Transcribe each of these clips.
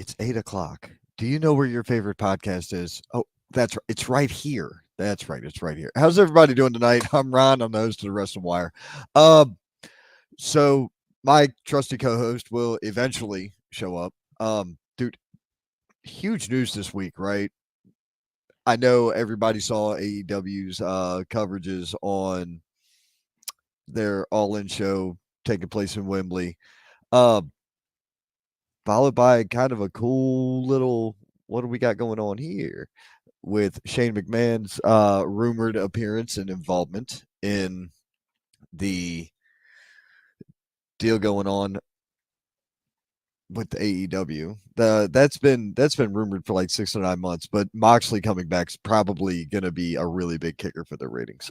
It's 8 o'clock. Do you know where your favorite podcast is? Oh, that's right. It's right here. That's right. It's right here. How's everybody doing tonight? I'm Ron. I'm the host of the Wrestling Wire. Um, so my trusty co-host will eventually show up. Dude, huge news this week, right? I know everybody saw AEW's coverages on their All In show taking place in Wembley. Um, Followed by kind of a cool little what do we got going on here with Shane McMahon's rumored appearance and involvement in the deal going on with the AEW. That's been rumored for like 6 to 9 months, but Moxley coming back is probably going to be a really big kicker for their ratings.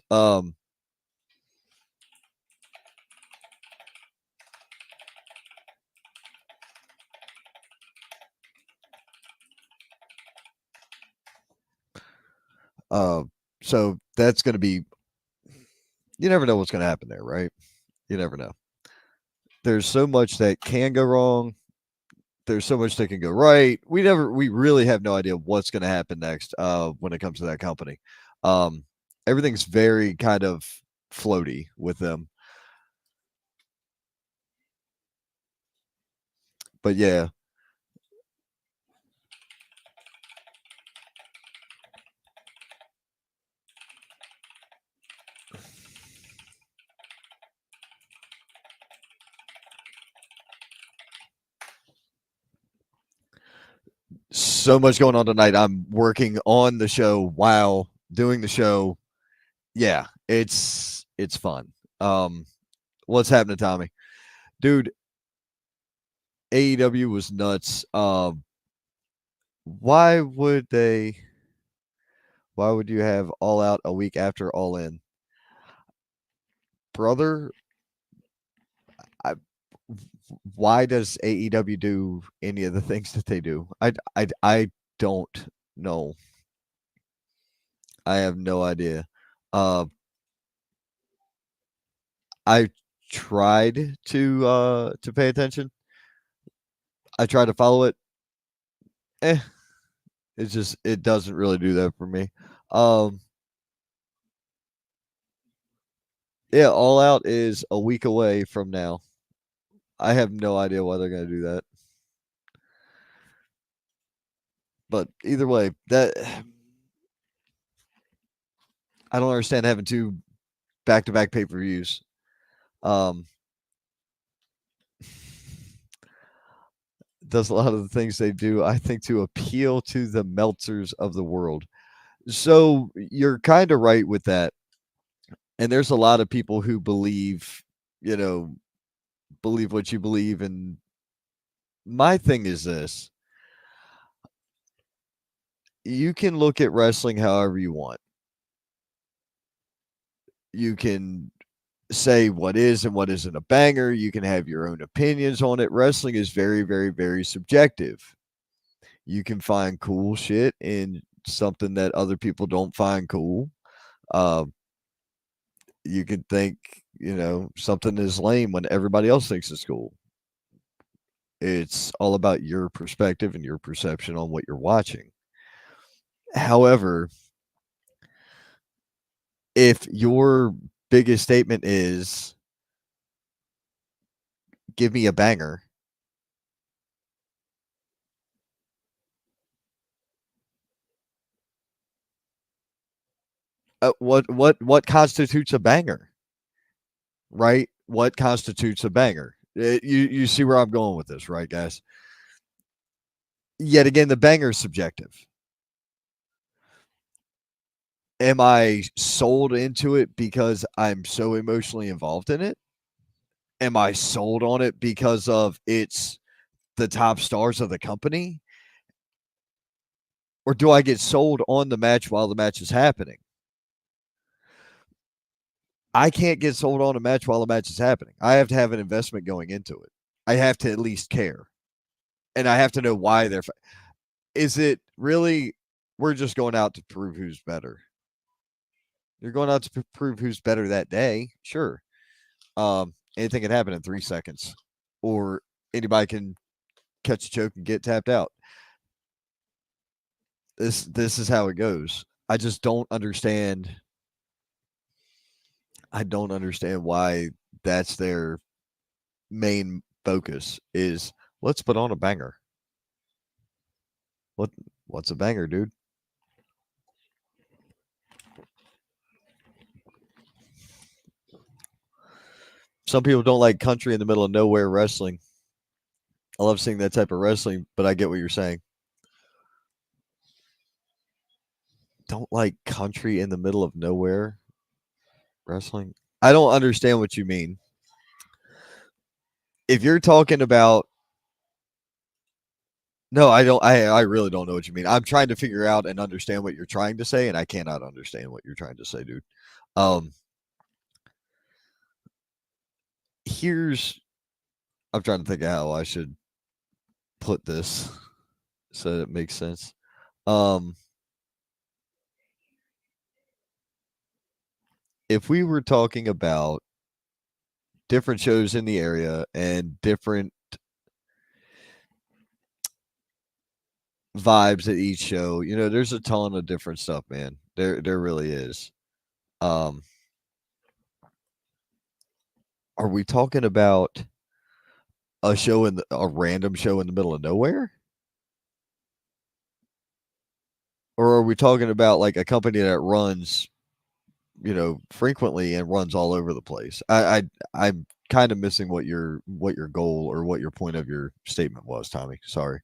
Uh, so that's going to be. You never know what's going to happen there, right? You never know. There's so much that can go wrong. There's so much that can go right. We really have no idea what's going to happen next when it comes to that company. Um, Everything's very kind of floaty with them. But yeah, so much going on tonight. I'm working on the show while doing the show. Yeah, it's fun. What's happening, Tommy? Dude, AEW was nuts. Why would they why would you have All Out a week after All In? Brother, I, why does AEW do any of the things that they do? I don't know. I have no idea. Uh, I tried to pay attention. I tried to follow it. Eh, it doesn't really do that for me. Um, yeah, All Out is a week away from now. I have no idea why they're going to do that. But either way, that I don't understand having two back-to-back pay-per-views. Um, does a lot of the things they do, I think, to appeal to the Meltzers of the world. So you're kind of right with that. And there's a lot of people who believe, you know, believe what you believe. And my thing is this: you can look at wrestling however you want. You can say what is and what isn't a banger. You can have your own opinions on it. Wrestling is very, very, very subjective. You can find cool shit in something that other people don't find cool. Um, you can think, something is lame when everybody else thinks it's cool. It's all about your perspective and your perception on what you're watching. However, if your biggest statement is give me a banger, what constitutes a banger, right? What constitutes a banger? You see where I'm going with this, right, guys? Yet again, the banger is subjective. Am I sold into it because I'm so emotionally involved in it? Am I sold on it because of it's the top stars of the company? Or do I get sold on the match while the match is happening? I can't get sold on a match while the match is happening. I have to have an investment going into it. I have to at least care. And I have to know why they're. Is it really we're just going out to prove who's better? You're going out to prove who's better that day. Sure. Anything can happen in 3 seconds, or anybody can catch a choke and get tapped out. This is how it goes. I just don't understand. I don't understand why that's their main focus is let's put on a banger. What what's a banger, dude? Some people don't like country in the middle of nowhere wrestling. I love seeing that type of wrestling, but I get what you're saying. Don't like country in the middle of nowhere wrestling? I don't understand what you mean. If you're talking about no, I don't I really don't know what you mean. I'm trying to figure out and understand what you're trying to say, and I cannot understand what you're trying to say, dude. Um here's I'm trying to think of how I should put this so that it makes sense. Um if we were talking about different shows in the area and different vibes at each show, there's a ton of different stuff, man. There really is. Um are we talking about a random show in the middle of nowhere? Or are we talking about like a company that runs, frequently and runs all over the place? I'm kind of missing what your goal or what your point of your statement was, Tommy. Sorry.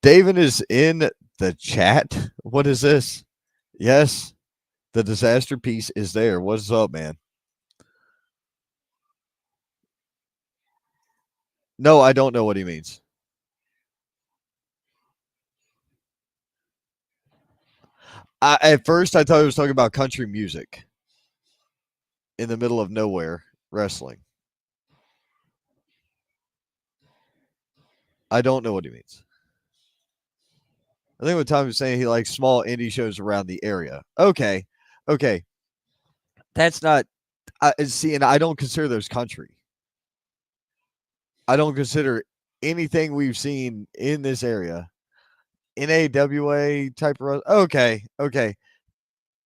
David is in the chat. What is this? Yes, the disaster piece is there. What's up, man? No, I don't know what he means. At first, I thought he was talking about country music in the middle of nowhere wrestling. I don't know what he means. I think what Tom was saying, he likes small indie shows around the area. Okay, okay, that's not. See, and I don't consider those country. I don't consider anything we've seen in this area NAWA type of. Okay, okay,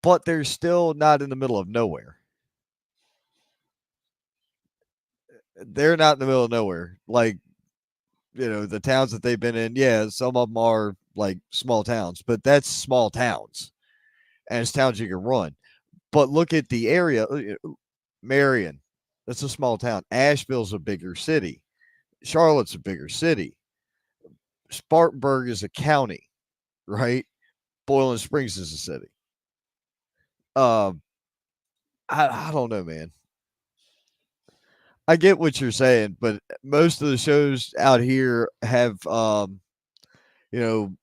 but they're still not in the middle of nowhere. They're not in the middle of nowhere. Like the towns that they've been in. Yeah, some of them are like small towns, but that's small towns, and it's towns you can run. But look at the area. Marion, that's a small town. Asheville's a bigger city. Charlotte's a bigger city. Spartanburg is a county, right? Boiling Springs is a city. Um, I don't know, man. I get what you're saying, but most of the shows out here have you know,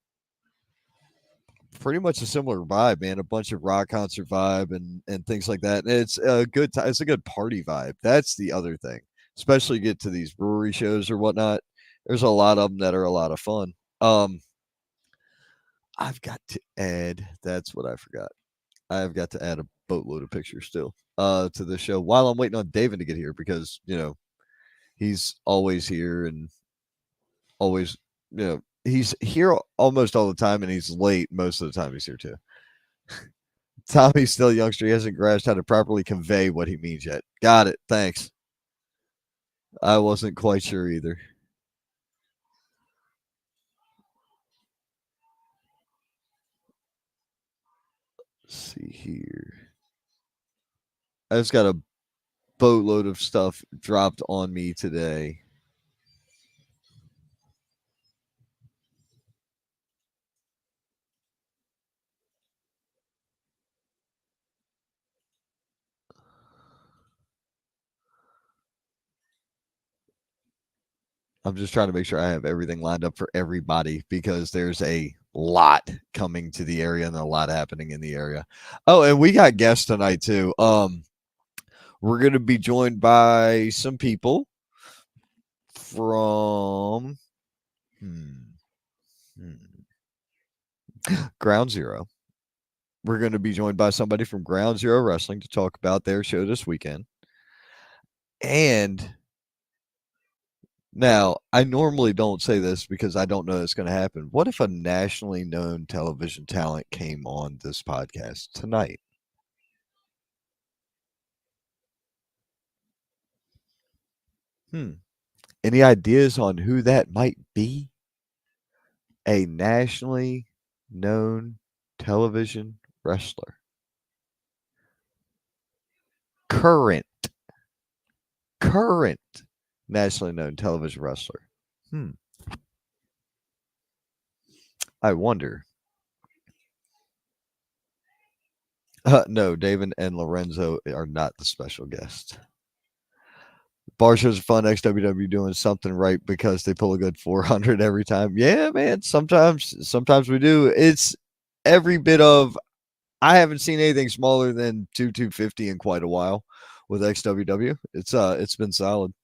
pretty much a similar vibe, man. A bunch of rock concert vibe and things like that. And it's a good time. It's a good party vibe. That's the other thing. Especially get to these brewery shows or whatnot. There's a lot of them that are a lot of fun. I've got to add. That's what I forgot. I've got to add a boatload of pictures still to the show while I'm waiting on David to get here because he's always here and always he's here almost all the time and he's late most of the time he's here too. Tommy's still a youngster. He hasn't grasped how to properly convey what he means yet. Got it. Thanks. I wasn't quite sure either. Let's see here. I just got a boatload of stuff dropped on me today. I'm just trying to make sure I have everything lined up for everybody because there's a lot coming to the area and a lot happening in the area. Oh, and we got guests tonight too. We're going to be joined by some people from Ground Zero. We're going to be joined by somebody from Ground Zero Wrestling to talk about their show this weekend. And Now, I normally don't say this because I don't know it's going to happen. What if a nationally known television talent came on this podcast tonight? Hmm. Any ideas on who that might be? A nationally known television wrestler. Current, current nationally known television wrestler. Hmm. I wonder. No, David and Lorenzo are not the special guest. Bar shows are fun. XWW doing something right because they pull a good 400 every time. Yeah, man. Sometimes we do. It's every bit of. I haven't seen anything smaller than 250 in quite a while with XWW. It's been solid.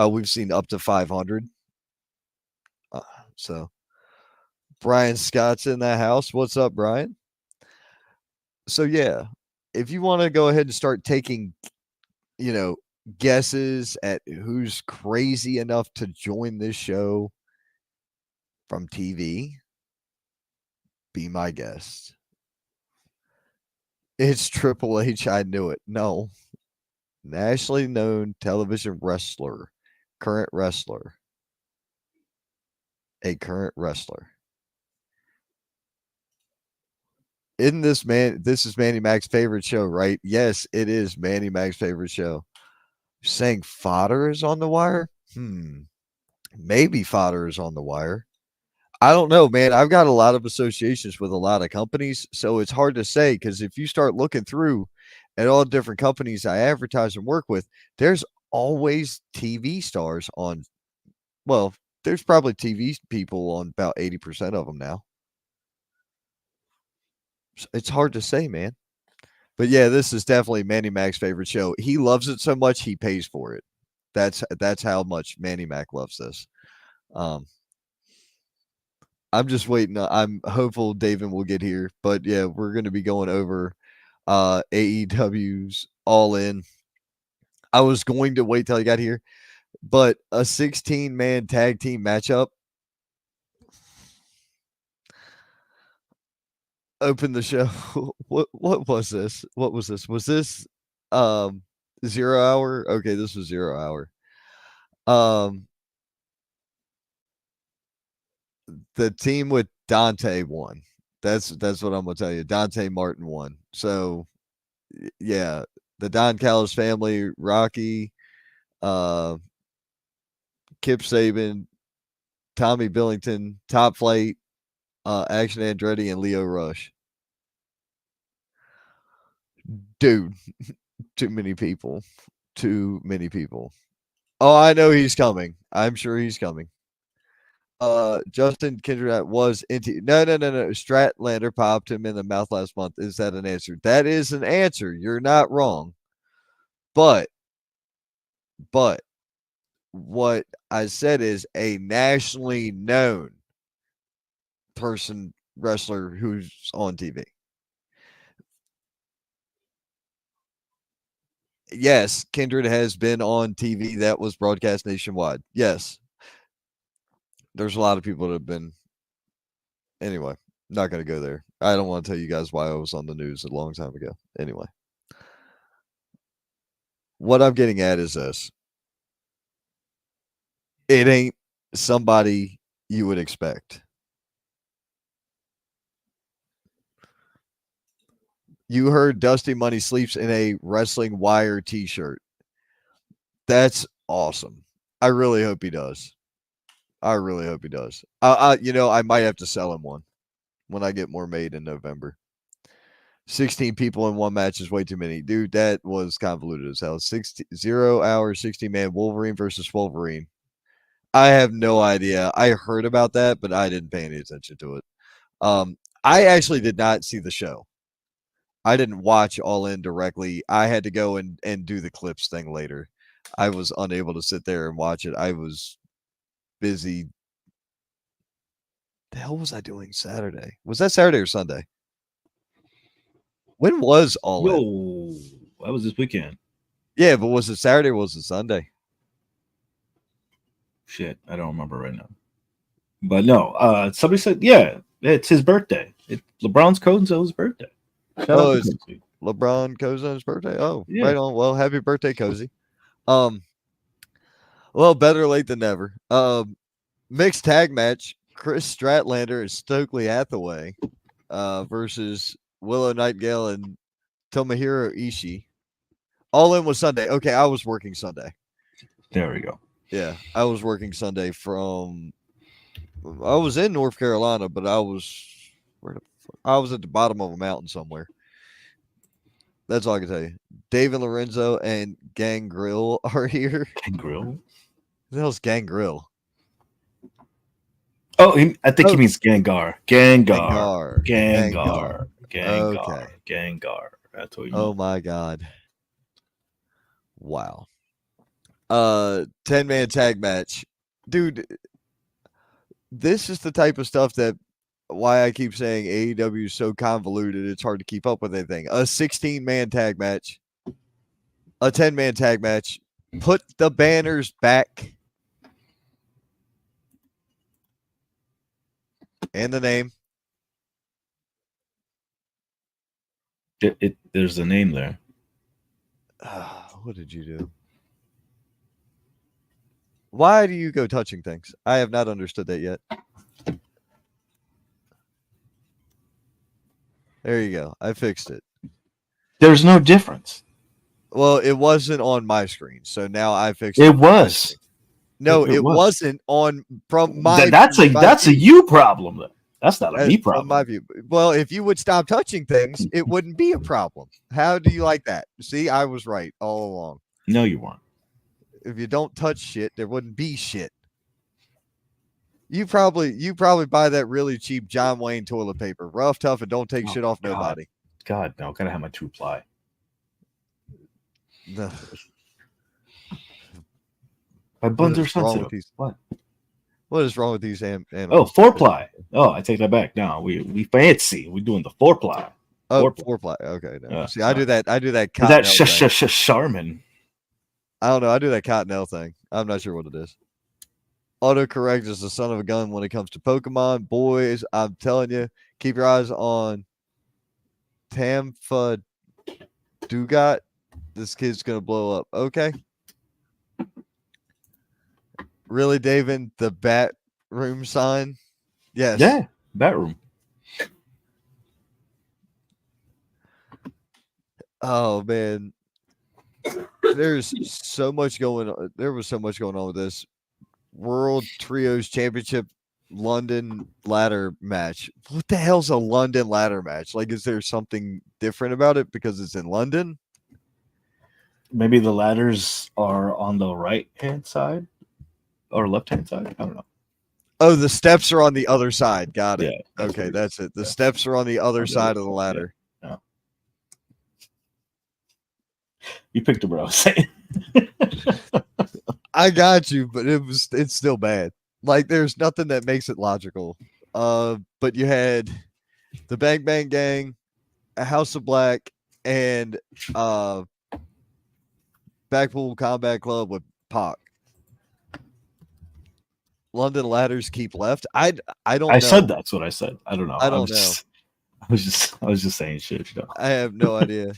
We've seen up to 500. Uh, so Brian Scott's in that house. What's up, Brian? So yeah, if you want to go ahead and start taking, you know, guesses at who's crazy enough to join this show from TV, be my guest. It's Triple H. I knew it. No, nationally known television wrestler, current wrestler, a current wrestler. Isn't this man? This is Manny Mac's favorite show, right? Yes, it is Manny Mac's favorite show. Saying fodder is on the wire? Maybe fodder is on the wire. I don't know, man. I've got a lot of associations with a lot of companies, so it's hard to say because if you start looking through at all different companies I advertise and work with, there's always TV stars on. Well, there's probably TV people on about 80% of them now. It's hard to say, man. But yeah, this is definitely Manny Mac's favorite show. He loves it so much he pays for it. That's how much Manny Mac loves this. Um, I'm just waiting. I'm hopeful David will get here. But yeah, we're going to be going over AEW's All In. I was going to wait till he got here, but a 16-man tag team matchup opened the show. What was this? What was this? Was this um 0 hour? Okay, this was 0 hour. Um the team with Dante won. That's what I'm gonna tell you. Dante Martin won. So yeah, the Don Callis family, Rocky, uh, Kip Saban, Tommy Billington, Top Flight, Action Andretti, and Leo Rush. Dude, too many people. Too many people. Oh, I know he's coming. I'm sure he's coming. Justin Kindred was into no. Stratlander popped him in the mouth last month. Is that an answer? That is an answer. You're not wrong. But but what I said is a nationally known person wrestler who's on TV. Yes, Kindred has been on TV that was broadcast nationwide. Yes, there's a lot of people that have been. Anyway, not going to go there. I don't want to tell you guys why I was on the news a long time ago. Anyway, what I'm getting at is this: it ain't somebody you would expect. You heard Dusty Money sleeps in a Wrestling Wire T-shirt. That's awesome. I really hope he does. I really hope he does. I might have to sell him one when I get more made in November. 16 people in one match is way too many. Dude, that was convoluted as hell. 0 hour, 60-man Wolverine versus Wolverine. I have no idea. I heard about that, but I didn't pay any attention to it. I actually did not see the show. I didn't watch All In directly. I had to go and do the clips thing later. I was unable to sit there and watch it. I was busy. The hell was I doing Saturday? Was that Saturday or Sunday? When was All In? Yo, that was this weekend. Yeah, but was it Saturday or was it Sunday? Shit, I don't remember right now. But no, somebody said, yeah, it's his birthday. LeBron's Cozi's birthday. Shout out Oh, to it's Cozy. LeBron Cozi's birthday. Oh, Yeah, right on. Well, happy birthday, Cozy. Um, well, better late than never. Mixed tag match: Chris Stratlander and Stokely Hathaway, versus Willow Nightingale and Tomohiro Ishii. All in was Sunday. Okay, I was working Sunday. there we go. Yeah, I was working Sunday from. I was in North Carolina, but I was I was at the bottom of a mountain somewhere. That's all I can tell you. David Lorenzo and Gang Grill are here. Ken Grill. The hell's Gang Grill? Oh, I think he Oh, means Gengar. Gengar. Gengar. Gengar. Gengar. Okay. Gengar. Gengar. That's what you Oh mean. my God. Wow. 10-man tag match. Dude, this is the type of stuff that why I keep saying AEW is so convoluted, it's hard to keep up with anything. A 16-man tag match, a 10-man tag match. Put the banners back. And the name. There's a name there. What did you do? Why do you go touching things? I have not understood that yet. There you go. I fixed it. There's no difference. Well, it wasn't on my screen, so now I fixed it. It was. No, it wasn't on from my. That's a you problem. That's not a me problem. From my view. Well, if you would stop touching things, it wouldn't be a problem. How do you like that? See, I was right all along. No, you weren't. If you don't touch shit, there wouldn't be shit. You probably buy that really cheap John Wayne toilet paper, rough, tough, and don't take shit off nobody. God, no, gotta have my 2-ply. No. My buns are sensitive. What is wrong with these animals? Oh, 4-ply. Oh, I take that back. No, we fancy. We're doing the 4-ply. Oh, 4-ply. Okay. No. See, I do that. Is that Charmin? I don't know. I do that Cottonelle thing. I'm not sure what it is. Autocorrect is the son of a gun when it comes to Pokemon. Boys, I'm telling you, keep your eyes on Tamfa Dugat. This kid's going to blow up. Okay. Really, David? The bat room sign? Yes. Yeah, bat room. Oh, man. There's so much going on. There was so much going on with this World Trios Championship London ladder match. What the hell's a London ladder match? Like, is there something different about it because it's in London? Maybe the ladders are on the right-hand side or left-hand side. I don't know. Oh, the steps are on the other side. Got it. Yeah, okay, that's it. The steps are on the other side of the ladder. Yeah. You picked a bro. I got you, but it's still bad. Like there's nothing that makes it logical. But you had the Bang Bang Gang, a House of Black, and Blackpool Combat Club with Pac. London ladders keep left. I don't know. I said that's what I said. I don't know. I don't know. I was just saying shit. You know? I have no idea.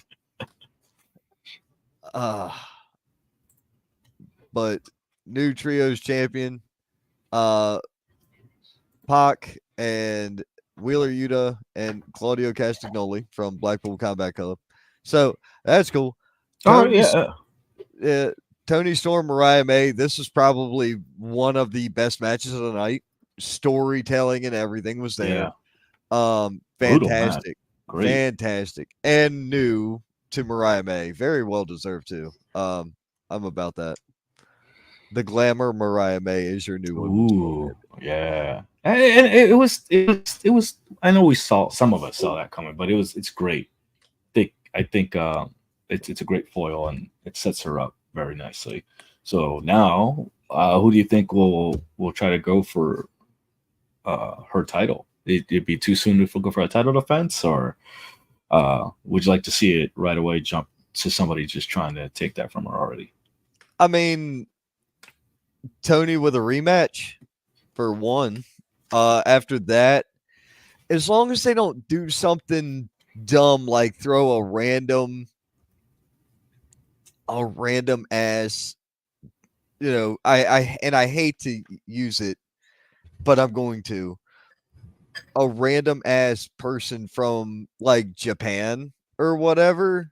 But new trios champion, Pac and Wheeler Yuta and Claudio Castagnoli from Blackpool Combat Club. So that's cool. Tony Storm, Mariah May. This is probably one of the best matches of the night. Storytelling and everything was there. Yeah. Fantastic. Fantastic. And new to Mariah May. Very well deserved too. I'm about that. The glamour Mariah May is your new one. Ooh, yeah. And it was. I know some of us saw that coming, but it's great. I think it's a great foil and it sets her up very nicely. So now, who do you think will try to go for her title? It'd be too soon to go for a title defense, or would you like to see it right away jump to somebody just trying to take that from her already? I mean, Tony with a rematch for one. After that, as long as they don't do something dumb like throw a random ass, I hate to use it, but I'm going to, a random ass person from like Japan or whatever,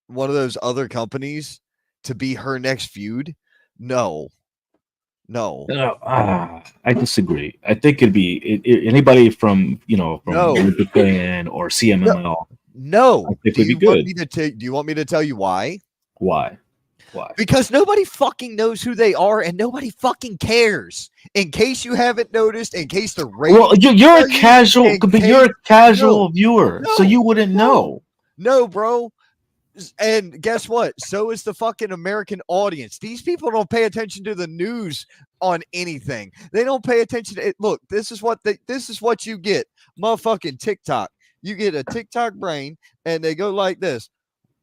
one of those other companies, to be her next feud. No. I disagree. I think it'd be anybody from from No. New Japan or No. CMML. No. I think Do would be you want good. me to do you want me to tell you why? Why? Why? Because nobody fucking knows who they are and nobody fucking cares. In case you haven't noticed, in case the Well, ratings you're tell a you, casual, in but case you're a casual no, viewer, so no, you wouldn't no, know. no, bro. And guess what? So is the fucking American audience. These people don't pay attention to the news on anything. They don't pay attention to it. Look, this is what you get. Motherfucking TikTok. You get a TikTok brain and they go like this.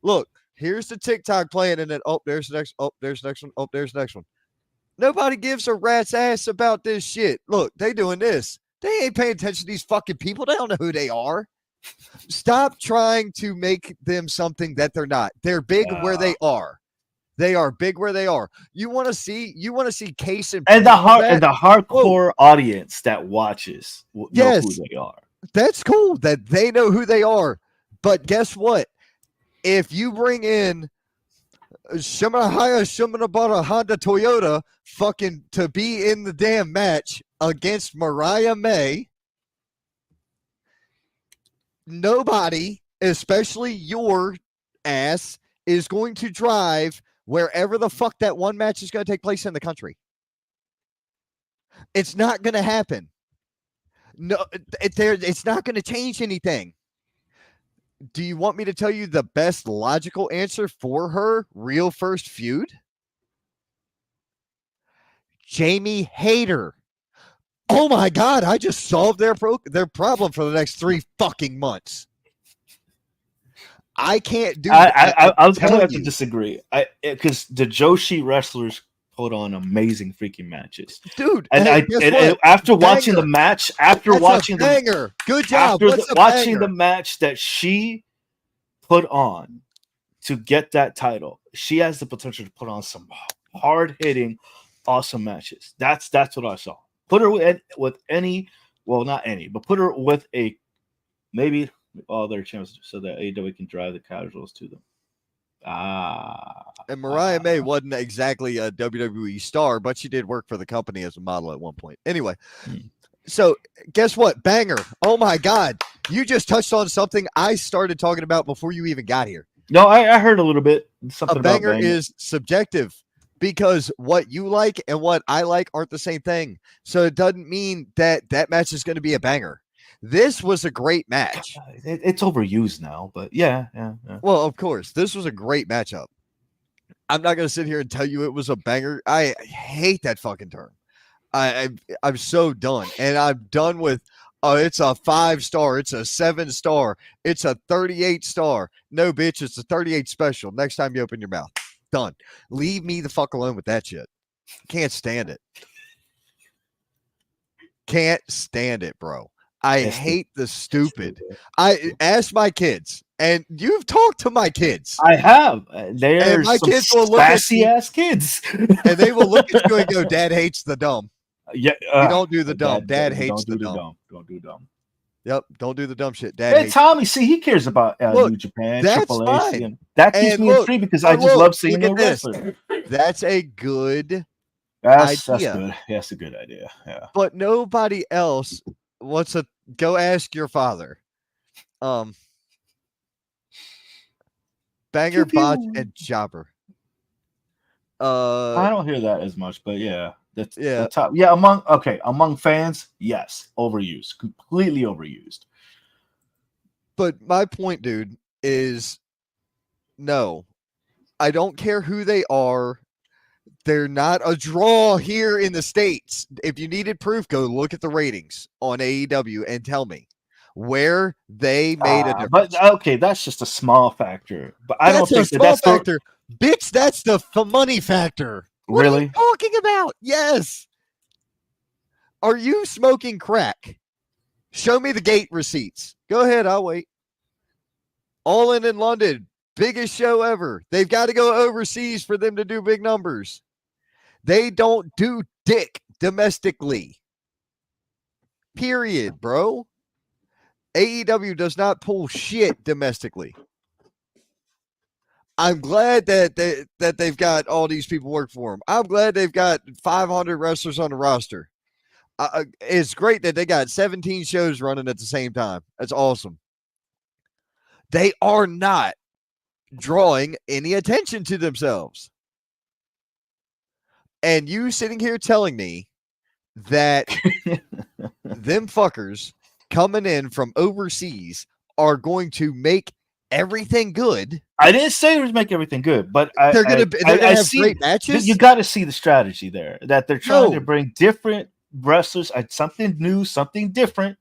Look, here's the TikTok playing, and then there's the next, there's the next one, there's the next one. Nobody gives a rat's ass about this shit. Look, they doing this. They ain't paying attention to these fucking people. They don't know who they are. Stop trying to make them something that they're not. They're big where they are. They are big where they are. You want to see case in And point of and that? the hardcore audience that watches will know who Yes, they are. that's cool that they know who they are. But guess what? If you bring in Shimano Shimanabara Honda Toyota fucking to be in the damn match against Mariah May, nobody, especially your ass, is going to drive wherever the fuck that one match is going to take place in the country. It's not going to happen. No, it's not going to change anything. Do you want me to tell you the best logical answer for her real first feud? Jamie Hayter. Oh my God, I just solved their problem for the next 3 fucking months. I can't do that. I'm gonna have to disagree. Because the Joshi wrestlers put on amazing freaking matches, dude. and And after watching the match, banger. Good job. Watching the match that she put on to get that title, she has the potential to put on some hard hitting, awesome matches. That's what I saw. Put her with any, well, not any, but put her with a maybe all their chances so that AEW can drive the casuals to them. And Mariah May wasn't exactly a WWE star, but she did work for the company as a model at one point. Anyway, so guess what? Banger. Oh my God. You just touched on something I started talking about before you even got here. No, I heard a little bit. Something a banger about banger is subjective because what you like and what I like aren't the same thing. So it doesn't mean that match is going to be a banger. This was a great match. It's overused now, but yeah. Well, of course, this was a great matchup. I'm not going to sit here and tell you it was a banger. I hate that fucking term. I'm so done. And I'm done with, it's a 5-star. It's a 7-star. It's a 38-star. No, bitch, it's a 38 special. Next time you open your mouth. Done. Leave me the fuck alone with that shit. Can't stand it. Can't stand it, bro. I hate the stupid. I ask my kids, and you've talked to my kids. I have. They're my some kids will look sassy ass kids, and they will look at you and go, "Dad hates the dumb." Yeah, you don't do the dumb. Dad hates the dumb. Don't do dumb. Yep, don't do the dumb shit. Dad. Hey, Tommy, see, he cares about New Japan, that's Triple fine. H. That keeps me intrigued because I just love seeing new wrestlers. That's a good idea. That's good. That's a good idea. Yeah. But nobody else wants to go ask your father. Banger, botch, and jobber. I don't hear that as much, but yeah. That's the top. Yeah, among fans, yes, overused, completely overused. But my point, dude, is no, I don't care who they are. They're not a draw here in the States. If you needed proof, go look at the ratings on AEW and tell me where they made a difference. But okay, that's just a small factor. But I don't think that's a small factor. Bitch, that's the money factor. What are you Really? talking about? Yes. Are you smoking crack? Show me the gate receipts. Go ahead. I'll wait. All in London. Biggest show ever. They've got to go overseas for them to do big numbers. They don't do dick domestically. Period, bro. AEW does not pull shit domestically. I'm glad that they've got all these people work for them. I'm glad they've got 500 wrestlers on the roster. It's great that they got 17 shows running at the same time. That's awesome. They are not drawing any attention to themselves. And you sitting here telling me that them fuckers coming in from overseas are going to make everything good. I didn't say it was make everything good, but They're gonna have see, great matches. You got to see the strategy there, that they're trying to bring different wrestlers, something new, something different,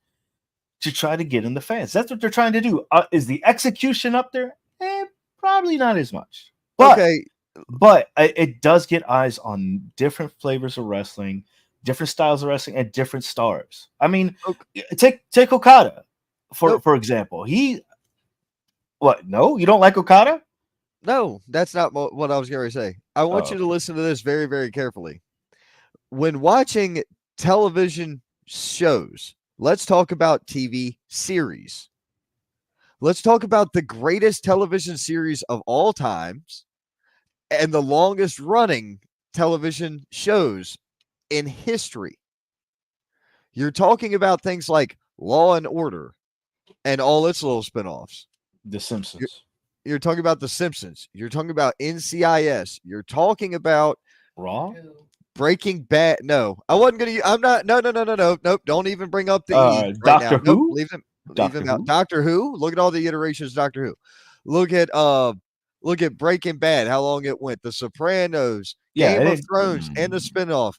to try to get in the fans. That's what they're trying to do. Is the execution up there? Probably not as much. But, okay. But it does get eyes on different flavors of wrestling, different styles of wrestling, and different stars. I mean, take Okada for example. No, you don't like Okada? No, that's not what I was going to say. I want you to listen to this very, very carefully. When watching television shows, let's talk about TV series. Let's talk about the greatest television series of all times and the longest running television shows in history. You're talking about things like Law and Order and all its little spinoffs. The Simpsons. You're talking about The Simpsons. You're talking about NCIS. You're talking about Raw, Breaking Bad. No, I wasn't going to. I'm not. No. Nope. Don't even bring up the E Doctor right now. Who. Nope, leave them out. Doctor Who. Look at all the iterations of Doctor Who. Look at Breaking Bad. How long it went. The Sopranos. Game of Thrones and the spinoff.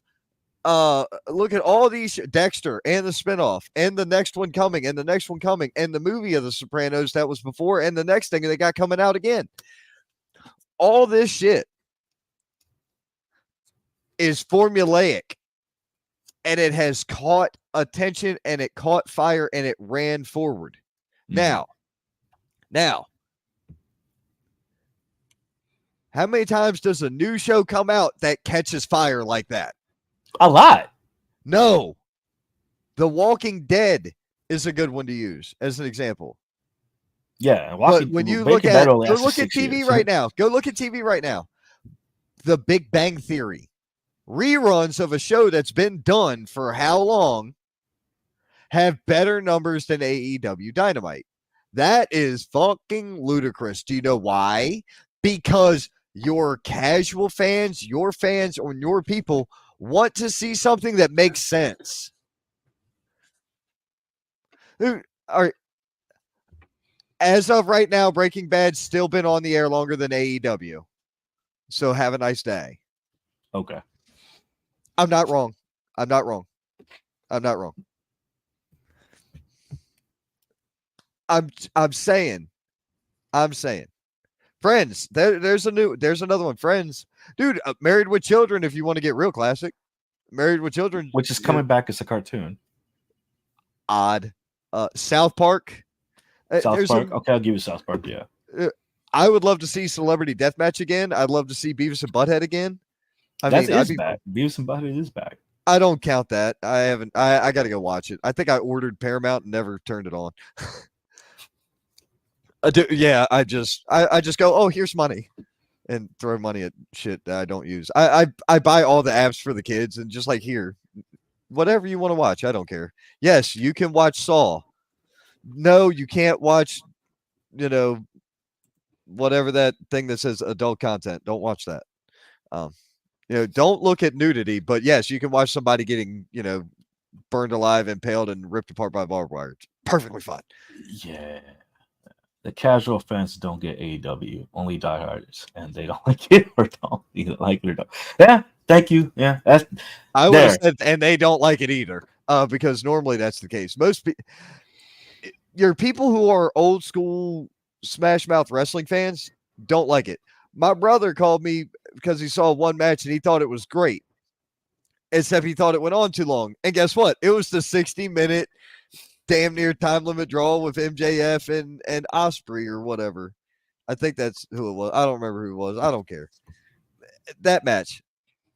Look at all these, Dexter and the spinoff and the next one coming and the next one coming and the movie of the Sopranos that was before and the next thing they got coming out again. All this shit is formulaic and it has caught attention and it caught fire and it ran forward. Now, how many times does a new show come out that catches fire like that? A lot. No. The Walking Dead is a good one to use as an example. Yeah. But when you look at TV right now, go look at TV right now. The Big Bang Theory. Reruns of a show that's been done for how long have better numbers than AEW Dynamite. That is fucking ludicrous. Do you know why? Because your casual fans, your fans, or your people want to see something that makes sense. All right. As of right now, Breaking Bad's still been on the air longer than AEW. So have a nice day. Okay. I'm not wrong. I'm saying. Friends, there's another one. Friends. Dude, Married with Children, if you want to get real classic. Married with Children. Which is coming back as a cartoon. Odd. South Park. South Park. Okay, I'll give you South Park, yeah. I would love to see Celebrity Deathmatch again. I'd love to see Beavis and Butthead again. Back. Beavis and Butthead is back. I don't count that. I haven't. I got to go watch it. I think I ordered Paramount and never turned it on. I just go, oh, here's money, and throw money at shit that I don't use. I buy all the apps for the kids and just like, here, whatever you want to watch, I don't care. Yes, you can watch Saw. No, you can't watch, whatever that thing that says adult content. Don't watch that. Don't look at nudity, but yes, you can watch somebody getting, burned alive, impaled, and ripped apart by barbed wire. It's perfectly fine. Yeah. The casual fans don't get AEW, only diehards, and they don't like it or don't either like it or don't. Yeah, thank you. Yeah, I would have said, and they don't like it either, because normally that's the case. Most your people who are old school Smash Mouth wrestling fans don't like it. My brother called me because he saw one match and he thought it was great. Except he thought it went on too long. And guess what? It was the 60-minute damn near time limit draw with MJF and Osprey or whatever. I think that's who it was. I don't remember who it was. I don't care. That match.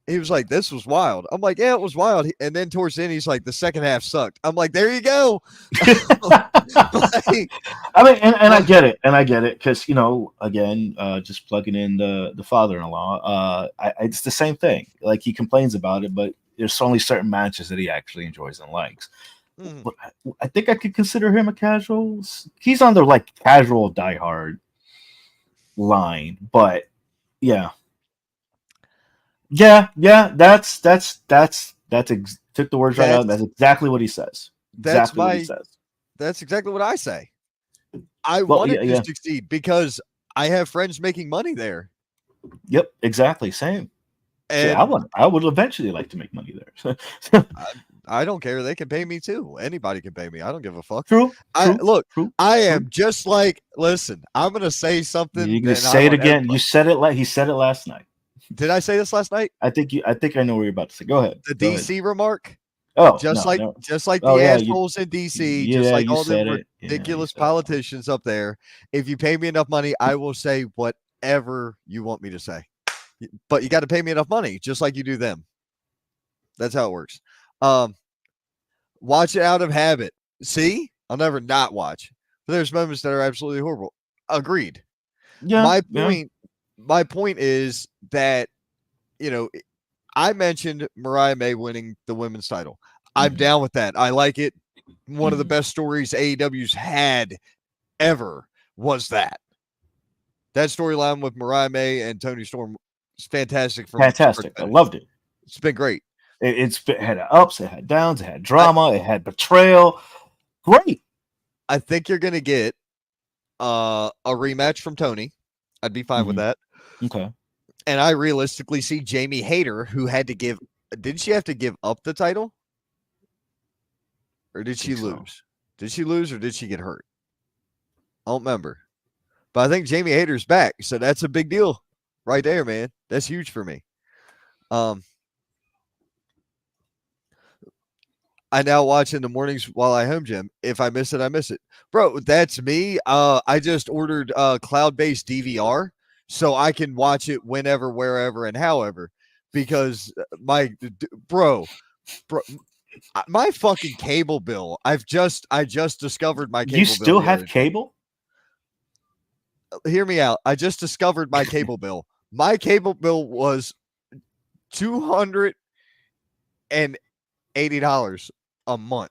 He was like, this was wild. I'm like, yeah, it was wild. And then towards the end, he's like, the second half sucked. I'm like, there you go. I mean, and I get it. And I get it. Because, again, just plugging in the father-in-law, it's the same thing. Like, he complains about it, but there's only certain matches that he actually enjoys and likes. But I think I could consider him a casual. He's on the, like, casual diehard line. But, yeah. Yeah, that's took the words right out. That's exactly what he says. What he says. That's exactly what I say. I want it to succeed because I have friends making money there. Yep, exactly. Same. And I would eventually like to make money there. I don't care. They can pay me too. Anybody can pay me. I don't give a fuck. True. I am just like, listen, I'm going to say something. You can say it again. Everybody. You said it he said it last night. Did I say this last night? I think I know what you're about to say. Go ahead. The DC remark? Oh, just like the assholes in DC, just like all the ridiculous politicians up there. If you pay me enough money, I will say whatever you want me to say. But you got to pay me enough money, just like you do them. That's how it works. Watch it out of habit. See? I'll never not watch. But there's moments that are absolutely horrible. Agreed. Yeah. My point is that, I mentioned Mariah May winning the women's title. I'm down with that. I like it. One of the best stories AEW's had ever was that. That storyline with Mariah May and Tony Storm is fantastic. Fantastic. I loved it. It's been great. It had ups, it had downs, it had drama, it had betrayal. Great. I think you're going to get a rematch from Tony. I'd be fine with that. Okay. And I realistically see Jamie Hayter, who had to didn't she have to give up the title? Or did she lose? So. Did she lose or did she get hurt? I don't remember. But I think Jamie Hayter's back. So that's a big deal right there, man. That's huge for me. I now watch in the mornings while I home gym. If I miss it, I miss it. Bro, that's me. I just ordered cloud-based DVR so I can watch it whenever, wherever, and however. Because my fucking cable bill. I just discovered my cable bill. You still have cable? Hear me out. I just discovered my cable bill. My cable bill was $280 a month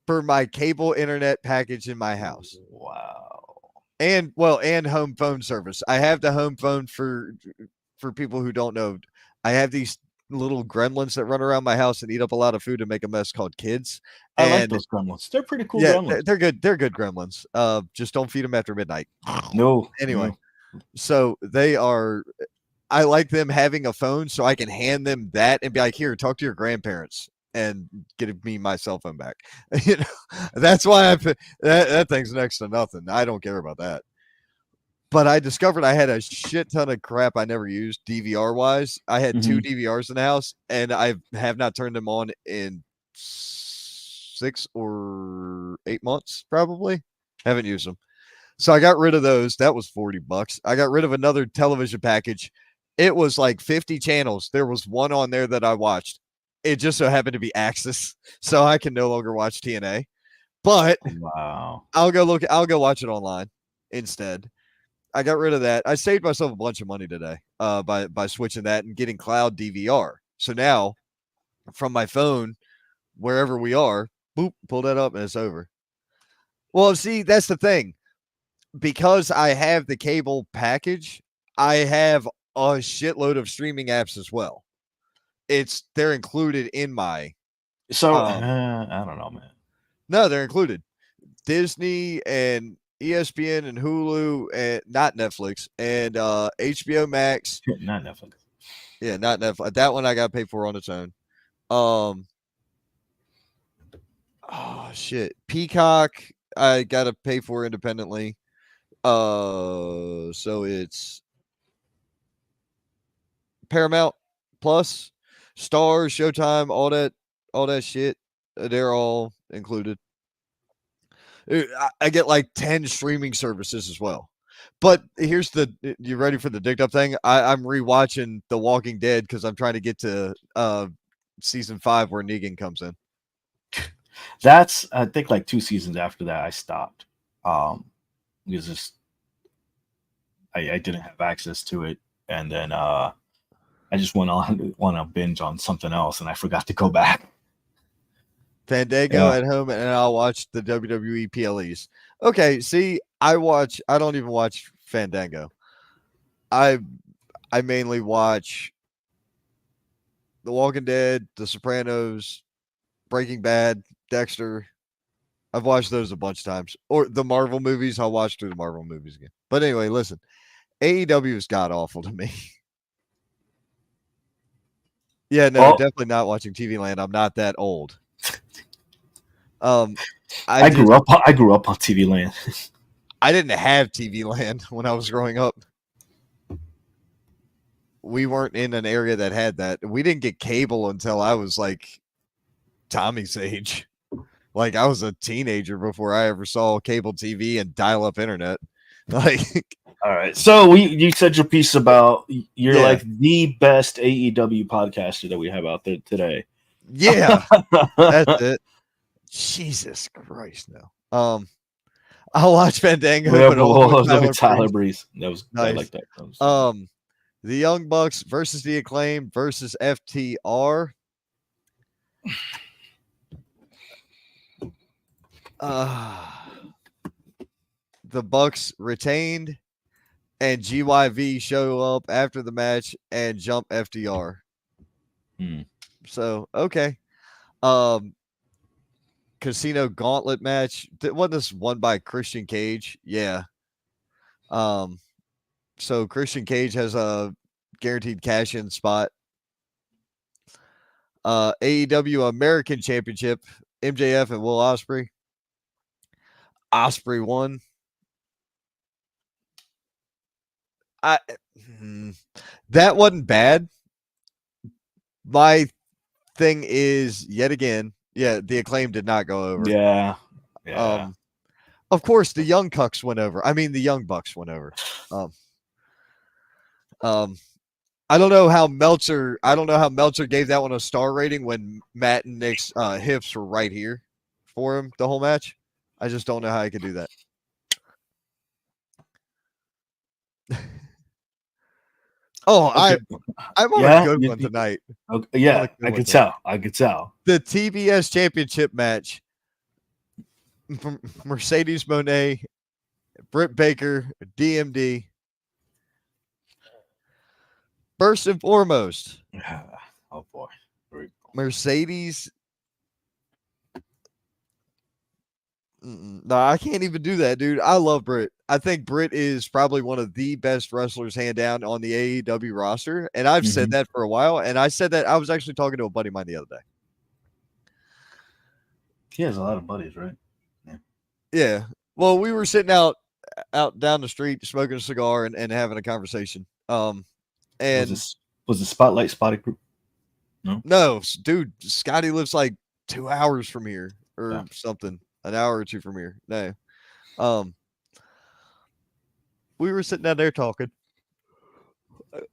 for my cable internet package in my house. Wow. And home phone service. I have the home phone for people who don't know. I have these little gremlins that run around my house and eat up a lot of food and make a mess called kids. I like those gremlins. They're pretty cool gremlins. They're good. They're good gremlins. Just don't feed them after midnight. No. Anyway, so they are. I like them having a phone so I can hand them that and be like, here, talk to your grandparents and give me my cell phone back. That's why that thing's next to nothing. I don't care about that. But I discovered I had a shit ton of crap I never used DVR wise. I had 2 DVRs in the house and I have not turned them on in 6 or 8 months, probably. Haven't used them. So I got rid of those. That was $40. I got rid of another television package. It was like 50 channels. There was one on there that I watched. It just so happened to be Axis, so I can no longer watch TNA. But wow, I'll go watch it online instead. I got rid of that. I saved myself a bunch of money today by switching that and getting cloud DVR. So now from my phone, wherever we are, boop, pull that up and it's over. Well, see, that's the thing. Because I have the cable package, I have a shitload of streaming apps as well. They're included in my. So I don't know, man. No, they're included. Disney and ESPN and Hulu and not Netflix and HBO Max. Not Netflix. Yeah, not Netflix. That one I got to pay for on its own. Oh shit, Peacock I got to pay for independently. So it's Paramount Plus, Stars, Showtime, all that shit. They're all included. I get like 10 streaming services as well. But here's you ready for the digged up thing? I'm rewatching The Walking Dead because I'm trying to get to season 5 where Negan comes in. That's I think like 2 seasons after that I stopped. Because just I didn't have access to it, and then I just went on a binge on something else, and I forgot to go back. Fandango at home, and I'll watch the WWE PLEs. Okay, see, I don't even watch Fandango. I mainly watch The Walking Dead, The Sopranos, Breaking Bad, Dexter. I've watched those a bunch of times. Or the Marvel movies, I'll watch through the Marvel movies again. But anyway, listen, AEW is god awful to me. Yeah, no, definitely not watching TV Land. I'm not that old. I grew up on TV Land. I didn't have TV Land when I was growing up. We weren't in an area that had that. We didn't get cable until I was like Tommy's age. Like I was a teenager before I ever saw cable TV and dial-up internet. Like, all right. So you said your piece about you're like the best AEW podcaster that we have out there today. Yeah, that's it. Jesus Christ, no. I'll watch Fandango. But Tyler Breeze. That was nice. I like that. The Young Bucks versus the Acclaim versus FTR. The Bucks retained, and GYV show up after the match and jump FTR. So okay. Casino Gauntlet match. Wasn't this won by Christian Cage? Yeah. So Christian Cage has a guaranteed cash-in spot. AEW American Championship, MJF and Will Ospreay. Ospreay won. That wasn't bad. My thing is, yet again, the Acclaim did not go over. Yeah. Of course, the Young Bucks went over. I mean, the Young Bucks went over. I don't know how Meltzer gave that one a star rating when Matt and Nick's hips were right here for him the whole match. I just don't know how he could do that. I'm on a good one tonight. Okay, yeah, I could tell. The TBS Championship match. Mercedes Moné, Britt Baker, DMD. First and foremost, oh boy, Mercedes. No, I can't even do that, dude. I love Britt. I think Britt is probably one of the best wrestlers, hand down, on the AEW roster. And I've said that for a while. And I said that I was actually talking to a buddy of mine the other day. He has a lot of buddies, right? Yeah. Well, we were sitting out down the street smoking a cigar and having a conversation. And was the Spotlight Spotty group? No, dude, Scotty lives like 2 hours from here or something. An hour or two from here. No. We were sitting down there talking.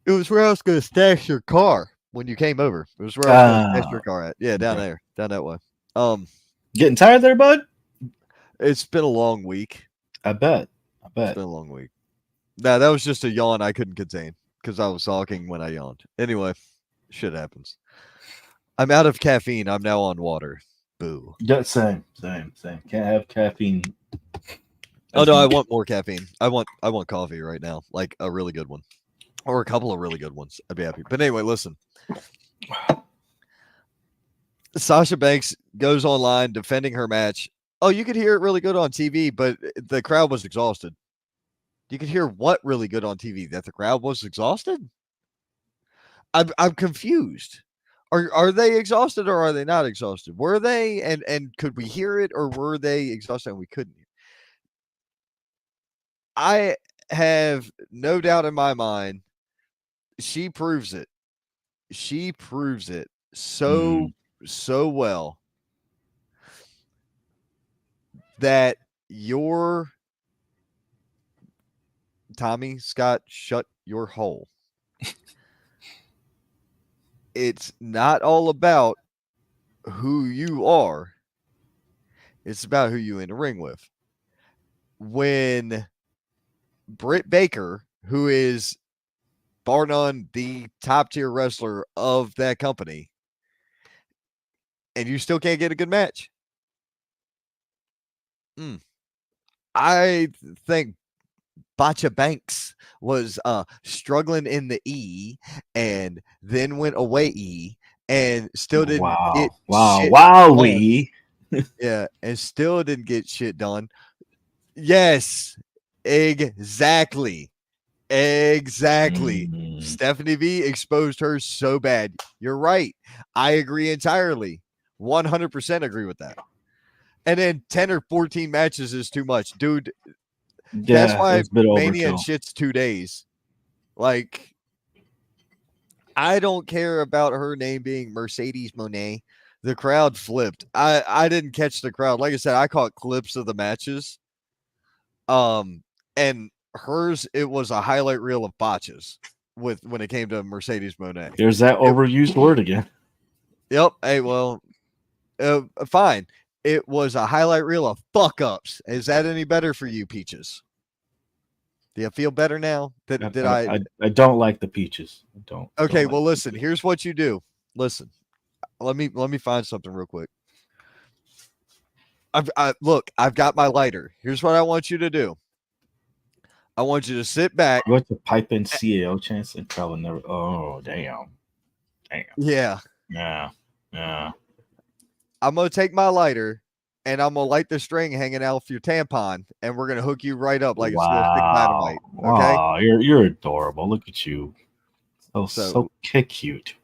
It was where I was going to stash your car when you came over. It was where I was going to stash your car at. Yeah, down there. Down that way. Getting tired there, bud? It's been a long week. I bet. It's been a long week. No, that was just a yawn I couldn't contain because I was talking when I yawned. Anyway, shit happens. I'm out of caffeine. I'm now on water. Boo. Yeah, same. Can't have caffeine. Oh no, I want more caffeine. I want coffee right now, like a really good one, or a couple of really good ones. I'd be happy. But anyway, listen. Sasha Banks goes online defending her match. Oh, you could hear it really good on TV, but the crowd was exhausted. You could hear what really good on TV? That the crowd was exhausted? I'm confused. Are they exhausted or are they not exhausted? Were they and could we hear it, or were they exhausted and we couldn't hear? I have no doubt in my mind she proves it she proves it so well that your Tommy Scott, shut your hole. It's not all about who you are. It's about who you in the ring with. When Britt Baker, who is bar none the top tier wrestler of that company, and you still can't get a good match. I think Bacha Banks was struggling in the E and then went away E and still didn't get shit done. Yeah, and still didn't get shit done. Yes, exactly. Stephanie V exposed her so bad. You're right. I agree entirely. 100% agree with that. And then 10 or 14 matches is too much. Dude, that's why Mania and shit's 2 days. Like, I don't care about her name being Mercedes Monet. The crowd flipped. I didn't catch the crowd. Like I said, I caught clips of the matches. And hers, it was a highlight reel of botches when it came to Mercedes Monet. There's that overused word again. Yep. Hey, well, fine. It was a highlight reel of fuck ups. Is that any better for you, Peaches? Do you feel better now? I don't like the Peaches. I don't. Okay, don't well, listen. Here's what you do. Listen, let me find something real quick. I've got my lighter. Here's what I want you to do. I want you to sit back. You want to pipe in CAO chance and probably never. Oh, damn. Yeah. I'm gonna take my lighter and I'm gonna light the string hanging out of your tampon, and we're gonna hook you right up like it's gonna stick dynamite. Okay? Wow, you're adorable. Look at you. So cute.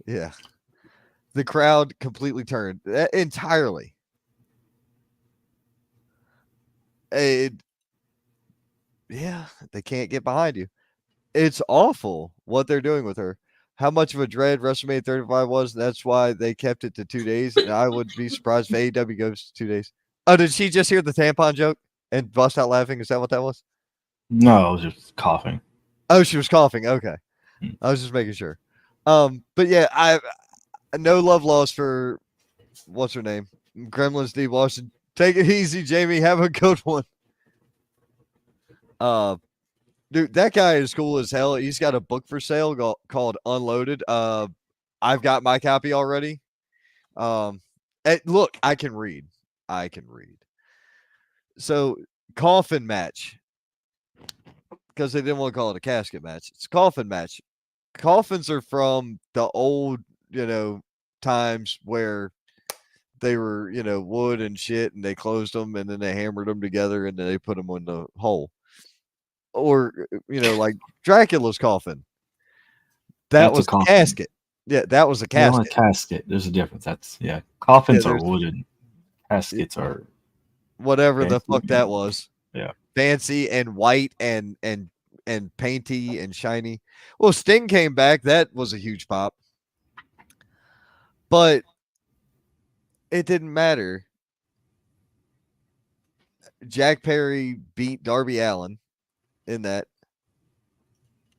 Yeah. The crowd completely turned entirely. Yeah, they can't get behind you. It's awful what they're doing with her. How much of a dread WrestleMania 35 was. That's why they kept it to 2 days. And I would be surprised if AEW goes to 2 days. Oh, did she just hear the tampon joke and bust out laughing? Is that what that was? No, I was just coughing. Oh, she was coughing. Okay. I was just making sure. But yeah, I no love lost for what's her name? Gremlins D. Washington. Take it easy, Jamie. Have a good one. Dude, that guy is cool as hell. He's got a book for sale called Unloaded. I've got my copy already. Look, I can read. So, coffin match. Because they didn't want to call it a casket match. It's a coffin match. Coffins are from the old, times where they were, wood and shit, and they closed them, and then they hammered them together, and then they put them in the hole. Or, like Dracula's coffin. That was a casket. Yeah, that was a casket. A casket. There's a difference. Coffins are wooden. Caskets are whatever the fuck that was. Yeah. Fancy and white and painty and shiny. Well, Sting came back. That was a huge pop. But it didn't matter. Jack Perry beat Darby Allin in that.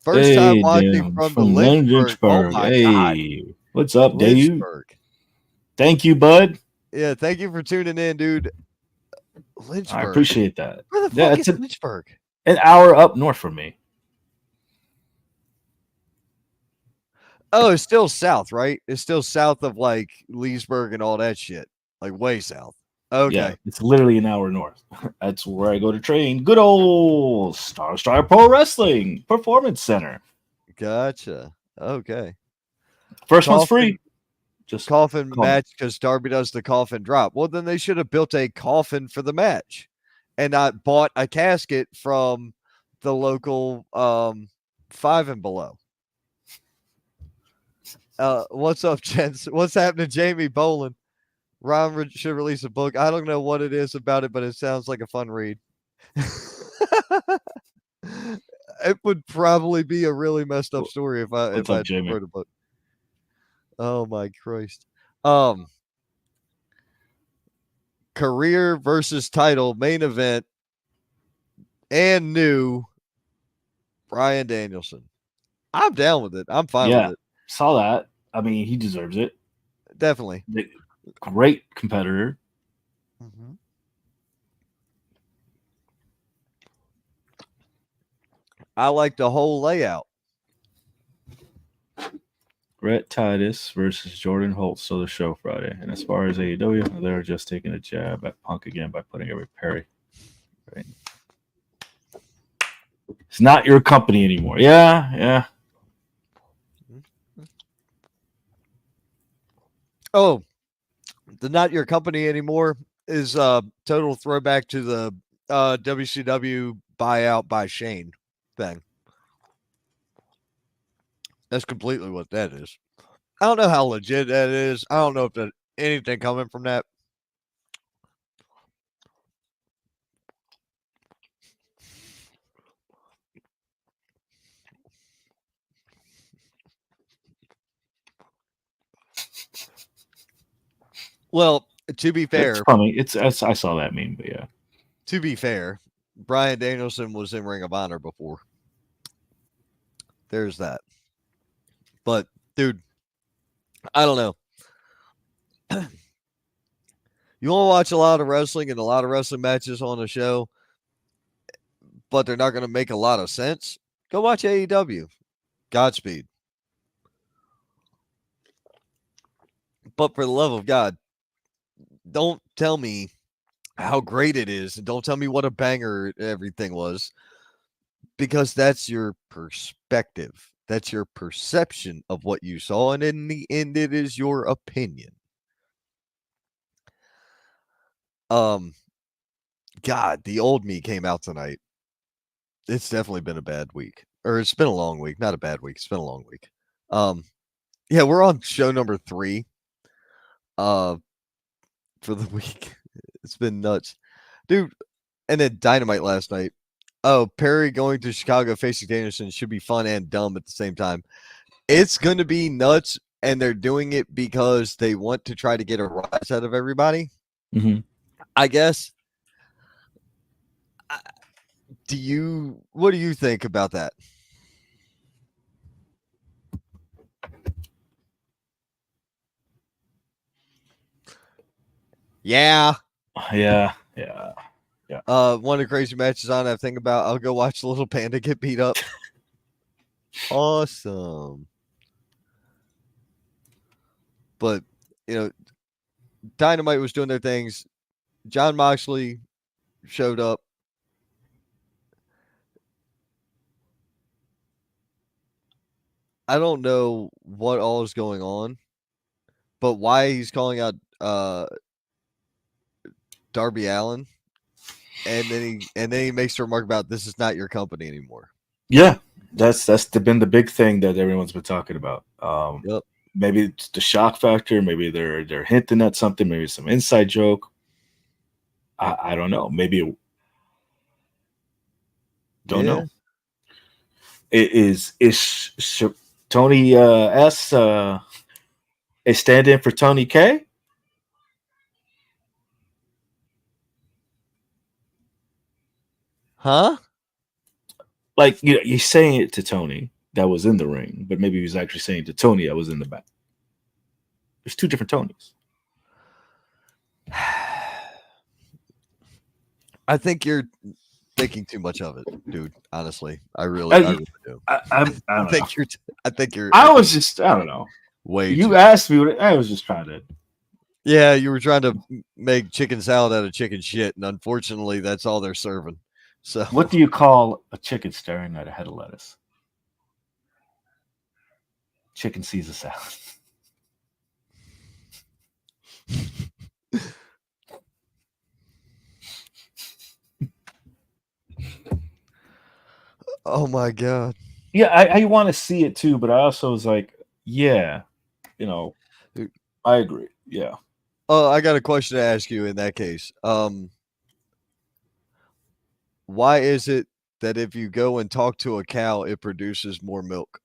First time watching from the Lynchburg. Oh my God. What's up, Dave? Thank you, bud. Yeah, thank you for tuning in, dude. Lynchburg. I appreciate that. Where the fuck is Lynchburg? An hour up north from me. Oh, it's still south, right? It's still south of like Leesburg and all that shit. Like way south. Okay. Yeah, it's literally an hour north. That's where I go to train. Good old Star Pro Wrestling Performance Center. Gotcha. Okay. First one's free. Just coffin match because Darby does the coffin drop. Well, then they should have built a coffin for the match and not bought a casket from the local 5 and below. What's up, gents? What's happening, Jamie Boland? Ron should release a book. I don't know what it is about it, but it sounds like a fun read. It would probably be a really messed up story if I wrote a book. Oh my Christ. Um, career versus title main event and new Brian Danielson. I'm down with it. I'm fine with Yeah, it. saw that. I mean, he deserves it. Definitely. Great competitor. Mm-hmm. I like the whole layout. Brett Titus versus Jordan Holt still the show Friday. And as far as AEW, they're just taking a jab at Punk again by putting every Perry. Right. It's not your company anymore. Yeah, yeah. Oh, the not your company anymore is total throwback to the WCW buyout by Shane thing. That's completely what that is. I don't know how legit that is. I don't know if there's anything coming from that. Well, to be It's fair, funny. It's I saw that meme, but yeah. Brian Danielson was in Ring of Honor before. There's that. But dude, I don't know. You want to watch a lot of wrestling and a lot of wrestling matches on the show, but they're not going to make a lot of sense? Go watch AEW. Godspeed. But for the love of God, don't tell me how great it is and don't tell me what a banger everything was, because that's your perspective. That's your perception of what you saw. And in the end, it is your opinion. Um, God, the old me came out tonight. It's definitely been a bad week. Or it's been a long week. Not a bad week. It's been a long week. Um, yeah, we're on show number 3 uh for the week. It's been nuts. Dude, and then Dynamite last night. Oh, Perry going to Chicago facing Danielson should be fun and dumb at the same time. It's going to be nuts, and they're doing it because they want to try to get a rise out of everybody. Mm-hmm. I guess. What do you think about that? Yeah. Yeah, yeah. One of the crazy matches on I think about. I'll go watch the little panda get beat up. Awesome. But you know, Dynamite was doing their things. John Moxley showed up. I don't know what all is going on, but why he's calling out Darby Allen, and then he makes a remark about this is not your company anymore. Yeah, been the big thing that everyone's been talking about. Yep. Maybe it's the shock factor. Maybe they're hinting at something. Maybe some inside joke. I don't know. Maybe don't Yeah. know. It is Tony S is stand-in for Tony K? Huh? Like he's saying it to Tony that was in the ring, but maybe he was actually saying to Tony that was in the back. There's two different Tonys. I think you're thinking too much of it, dude. Honestly, I really I do. I don't know. I think you're. I was just I don't know. Way You too. asked me. I was just trying to. Yeah, you were trying to make chicken salad out of chicken shit, and unfortunately, that's all they're serving. So, What do you call a chicken staring at a head of lettuce? Chicken Caesar salad. oh my god. Yeah, I want to see it too, but I also was like, yeah, I agree. Yeah. Oh, I got a question to ask you in that case. Why is it that if you go and talk to a cow, it produces more milk?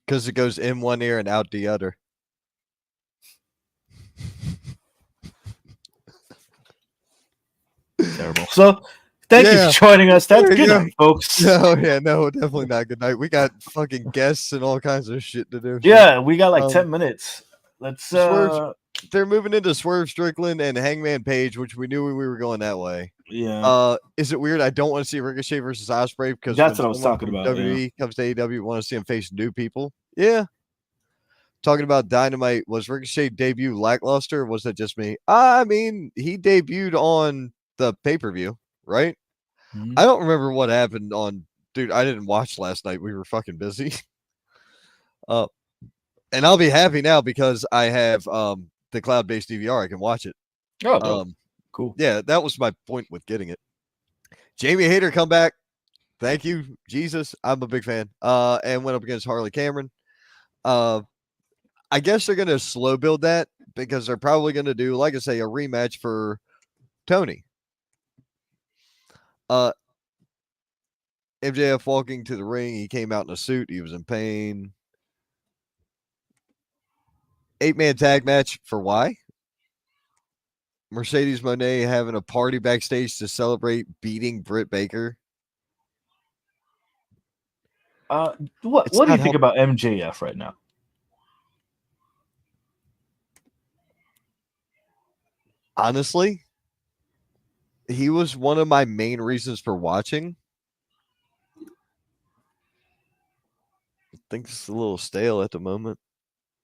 Because it goes in one ear and out the other. Terrible. So, thank you for joining us. That's good night, folks. No, no, definitely not good night. We got fucking guests and all kinds of shit to do. Yeah, we got like 10 minutes. Let's they're moving into Swerve Strickland and Hangman Page, which we knew we were going that way. Yeah. Is it weird? I don't want to see Ricochet versus Ospreay because that's what I was talking about. WWE comes to AEW, want to see him face new people. Yeah. Talking about Dynamite, was Ricochet debut lackluster? Or was that just me? I mean, he debuted on the pay-per-view, right? Mm-hmm. I don't remember what happened on. Dude, I didn't watch last night. We were fucking busy. And I'll be happy now because I have the cloud-based DVR. I can watch it. Oh, cool. Yeah, that was my point with getting it. Jamie Hayter come back. Thank you, Jesus. I'm a big fan. And went up against Harley Cameron. I guess they're gonna slow build that because they're probably gonna do, like I say, a rematch for Tony. MJF walking to the ring. He came out in a suit. He was in pain. 8-man tag match for why? Mercedes Moné having a party backstage to celebrate beating Britt Baker. What do you think about MJF right now? Honestly, he was one of my main reasons for watching. I think it's a little stale at the moment.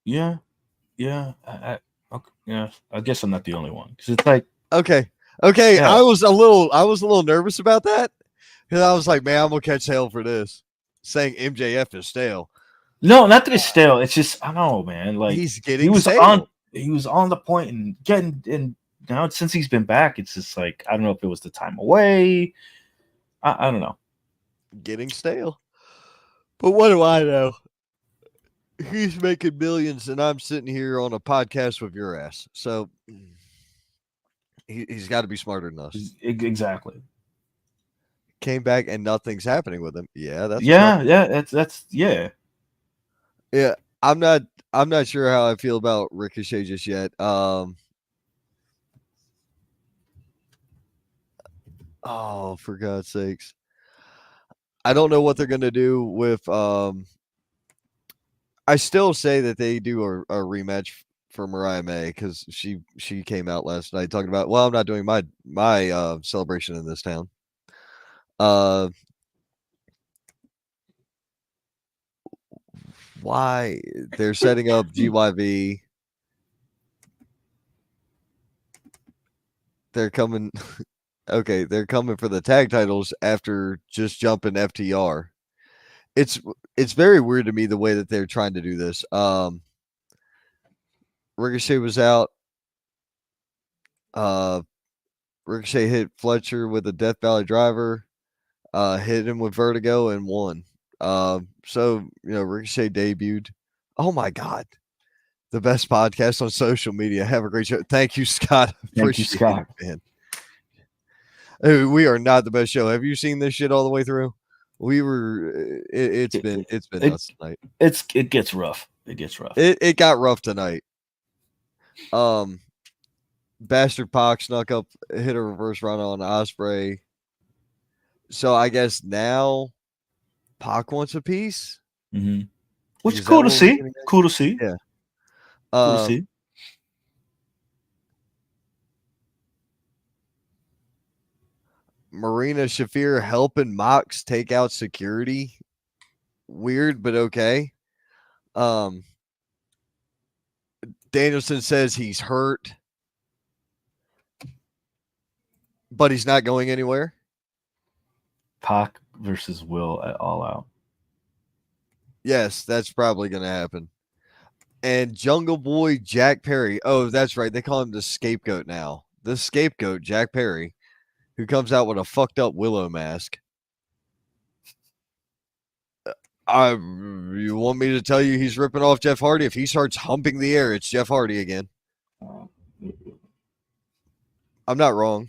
Yeah. I guess I'm not the only one because it's like okay. Yeah. I was a little nervous about that because I was like, man, I'm gonna catch hell for this, saying MJF is stale. No, not that it's stale. It's just I don't know, man. Like he's getting stale. He was on the point and getting and now since he's been back, it's just like I don't know if it was the time away. I don't know. Getting stale. But what do I know? He's making millions, and I'm sitting here on a podcast with your ass. So he's got to be smarter than us. Exactly. Came back and nothing's happening with him. Yeah, that's that's yeah. I'm not sure how I feel about Ricochet just yet. Oh, for God's sakes. I don't know what they're going to do with I still say that they do a rematch for Mariah May because she came out last night talking about, well, I'm not doing my celebration in this town. Why they're setting up GYV? They're coming. Okay, they're coming for the tag titles after just jumping FTR. It's very weird to me the way that they're trying to do this. Ricochet was out. Ricochet hit Fletcher with a Death Valley driver. Hit him with Vertigo and won. So Ricochet debuted. Oh my God. The best podcast on social media. Have a great show. Thank you, Scott. Thank you, Scott. Man. We are not the best show. Have you seen this shit all the way through? We were. It's been nuts tonight. It gets rough. It gets rough. It got rough tonight. Bastard Pac snuck up, hit a reverse run on Ospreay. So I guess now Pac wants a piece. Mm-hmm. Which is cool to see. Cool to see. Yeah. Cool to see. Marina Shafir helping Mox take out security. Weird, but okay. Danielson says he's hurt, but he's not going anywhere. Pac versus Will at All Out. Yes, that's probably going to happen. And Jungle Boy Jack Perry. Oh, that's right. They call him the scapegoat now. The scapegoat, Jack Perry, who comes out with a fucked up Willow mask. You want me to tell you he's ripping off Jeff Hardy? If he starts humping the air, it's Jeff Hardy again. I'm not wrong.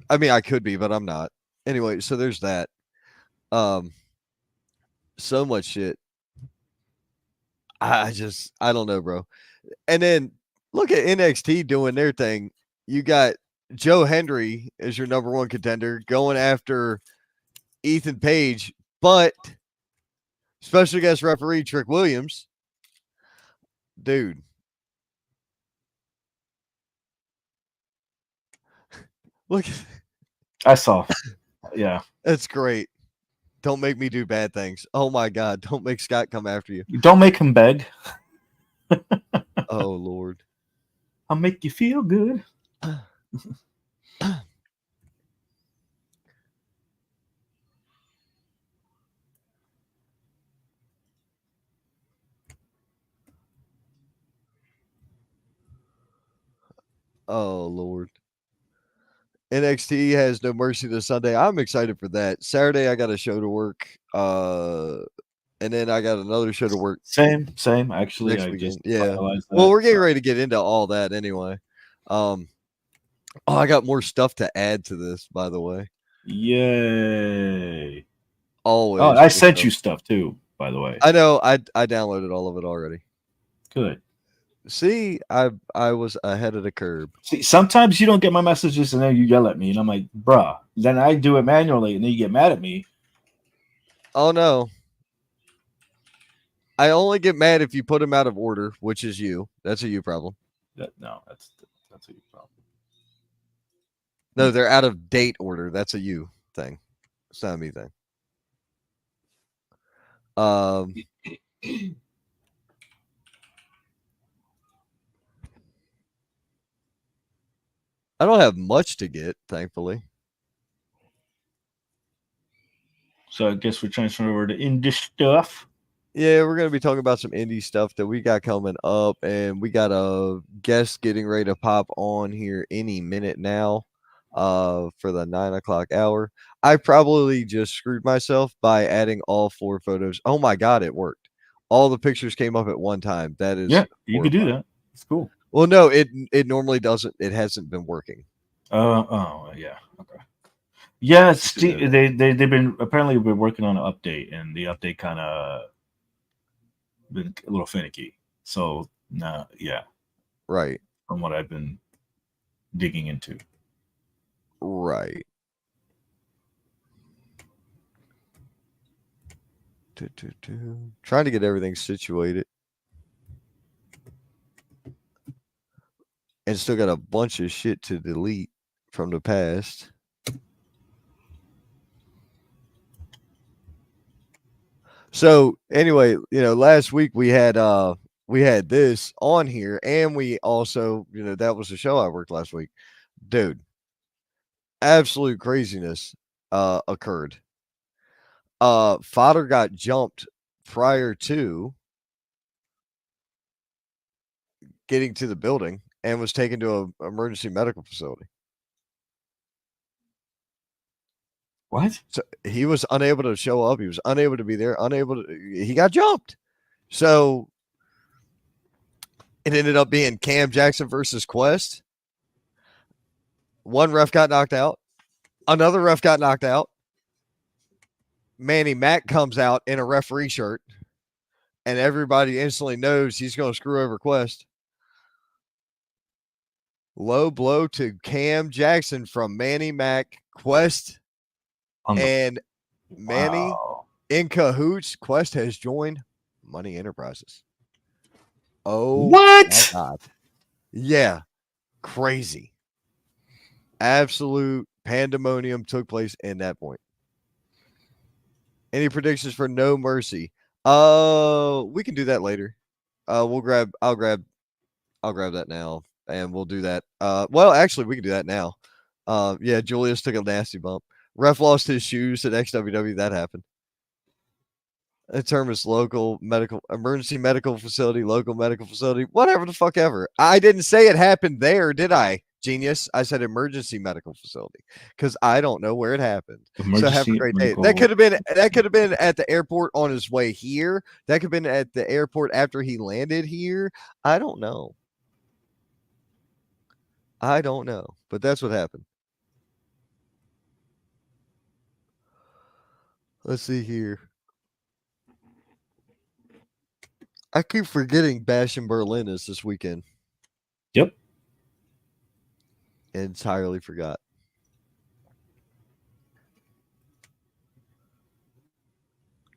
I mean, I could be, but I'm not. Anyway, so there's that. So much shit. I don't know, bro. And then look at NXT doing their thing. You got Joe Hendry as your number one contender going after Ethan Page, but special guest referee Trick Williams, dude. Look, I saw. Yeah. that's great. Don't make me do bad things. Oh my God. Don't make Scott come after you. Don't make him beg. Oh Lord. I'll make you feel good. Oh Lord. NXT has No Mercy this Sunday. I'm excited for that. Saturday I got a show to work. And then I got another show to work Same. Actually, next I weekend. just Yeah. finalized Well, that. we're getting So. ready to get into all that anyway. Oh, I got more stuff to add to this, by the way. Yay! Oh, Always I more sent stuff. you stuff too, by the way. I know. I downloaded all of it already. Good. See, I was ahead of the curve. See, sometimes you don't get my messages and then you yell at me, and I'm like, bruh. Then I do it manually, and then you get mad at me. Oh no. I only get mad if you put them out of order, which is you. That's a you problem. No, that's a problem. No, they're out of date order. That's a you thing. It's not a me thing. Um, I don't have much to get, thankfully. So I guess we're transferring over to indie stuff. Yeah, we're gonna be talking about some indie stuff that we got coming up, and we got a guest getting ready to pop on here any minute now. For the 9 o'clock hour. I probably just screwed myself by adding all 4 photos. Oh my god, it worked. All the pictures came up at one time. That is Yeah, you could do horrifying. that. It's cool. Well, no, it normally doesn't. It hasn't been working. Oh yeah. Okay. Yeah, Yeah. they've been apparently been working on an update, and the update kind of been a little finicky. So nah, yeah, Right. from what I've been digging into. Right. Trying to get everything situated. And still got a bunch of shit to delete from the past. So anyway, last week we had this on here, and we also, that was the show I worked last week. Dude, absolute craziness occurred. Fodder got jumped prior to getting to the building and was taken to an emergency medical facility. What? So he was unable to show up. He was unable to be there. He got jumped. So it ended up being Cam Jackson versus Quest. One ref got knocked out. Another ref got knocked out. Manny Mac comes out in a referee shirt, and everybody instantly knows he's going to screw over Quest. Low blow to Cam Jackson from Manny Mac. Quest and Manny in cahoots. Quest has joined Money Enterprises. Oh, What? my God. Yeah. Crazy. Absolute pandemonium took place in that point. Any predictions for No Mercy? We can do that later. I'll grab that now, and we'll do that. Well, actually, we can do that now. Yeah, Julius took a nasty bump. Ref lost his shoes at XWW. That happened. The term is local medical emergency medical facility, local medical facility, whatever the fuck ever. I didn't say it happened there, did I? Genius. I said emergency medical facility because I don't know where it happened. So have a Emergency great day. medical. That could have been at the airport on his way here. That could have been at the airport after he landed here. I don't know. But that's what happened. Let's see here. I keep forgetting Bash in Berlin is this weekend. Yep. Entirely forgot.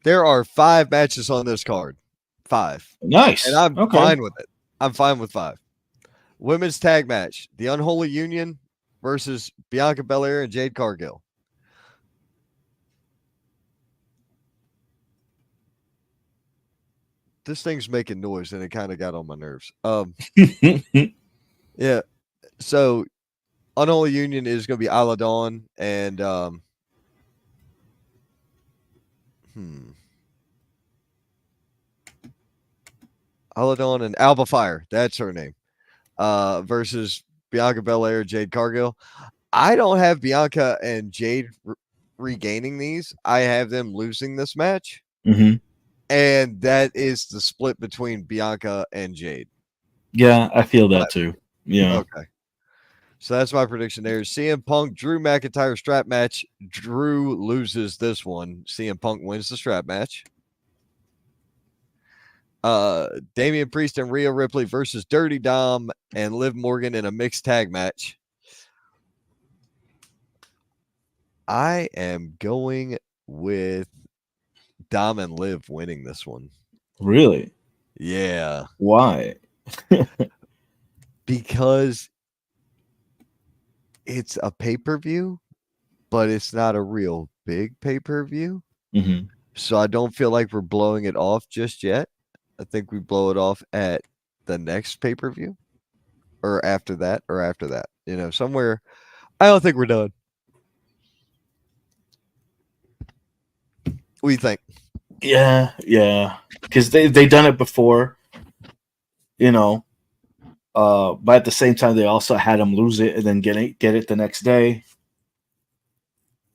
There are 5 matches on this card. 5. Nice. And I'm Okay. fine with it. I'm fine with 5. Women's tag match. The Unholy Union versus Bianca Belair and Jade Cargill. This thing's making noise and it kind of got on my nerves. Yeah. So Unholy Union is going to be Isla Dawn and Isla Dawn and Alba Fire. That's her name. Versus Bianca Belair, Jade Cargill. I don't have Bianca and Jade regaining these. I have them losing this match. Mm-hmm. And that is the split between Bianca and Jade. Yeah, I feel that too. Yeah. Okay. So that's my prediction there. CM Punk, Drew McIntyre strap match. Drew loses this one. CM Punk wins the strap match. Damian Priest and Rhea Ripley versus Dirty Dom and Liv Morgan in a mixed tag match. I am going with Dom and Liv winning this one. Really? Yeah. Why? Because it's a pay-per-view, but it's not a real big pay-per-view. Mm-hmm. So I don't feel like we're blowing it off just yet. I think we blow it off at the next pay-per-view or after that. You know, somewhere. I don't think we're done. What do you think? Yeah. Because they done it before, you know. But at the same time, they also had him lose it and then get it the next day.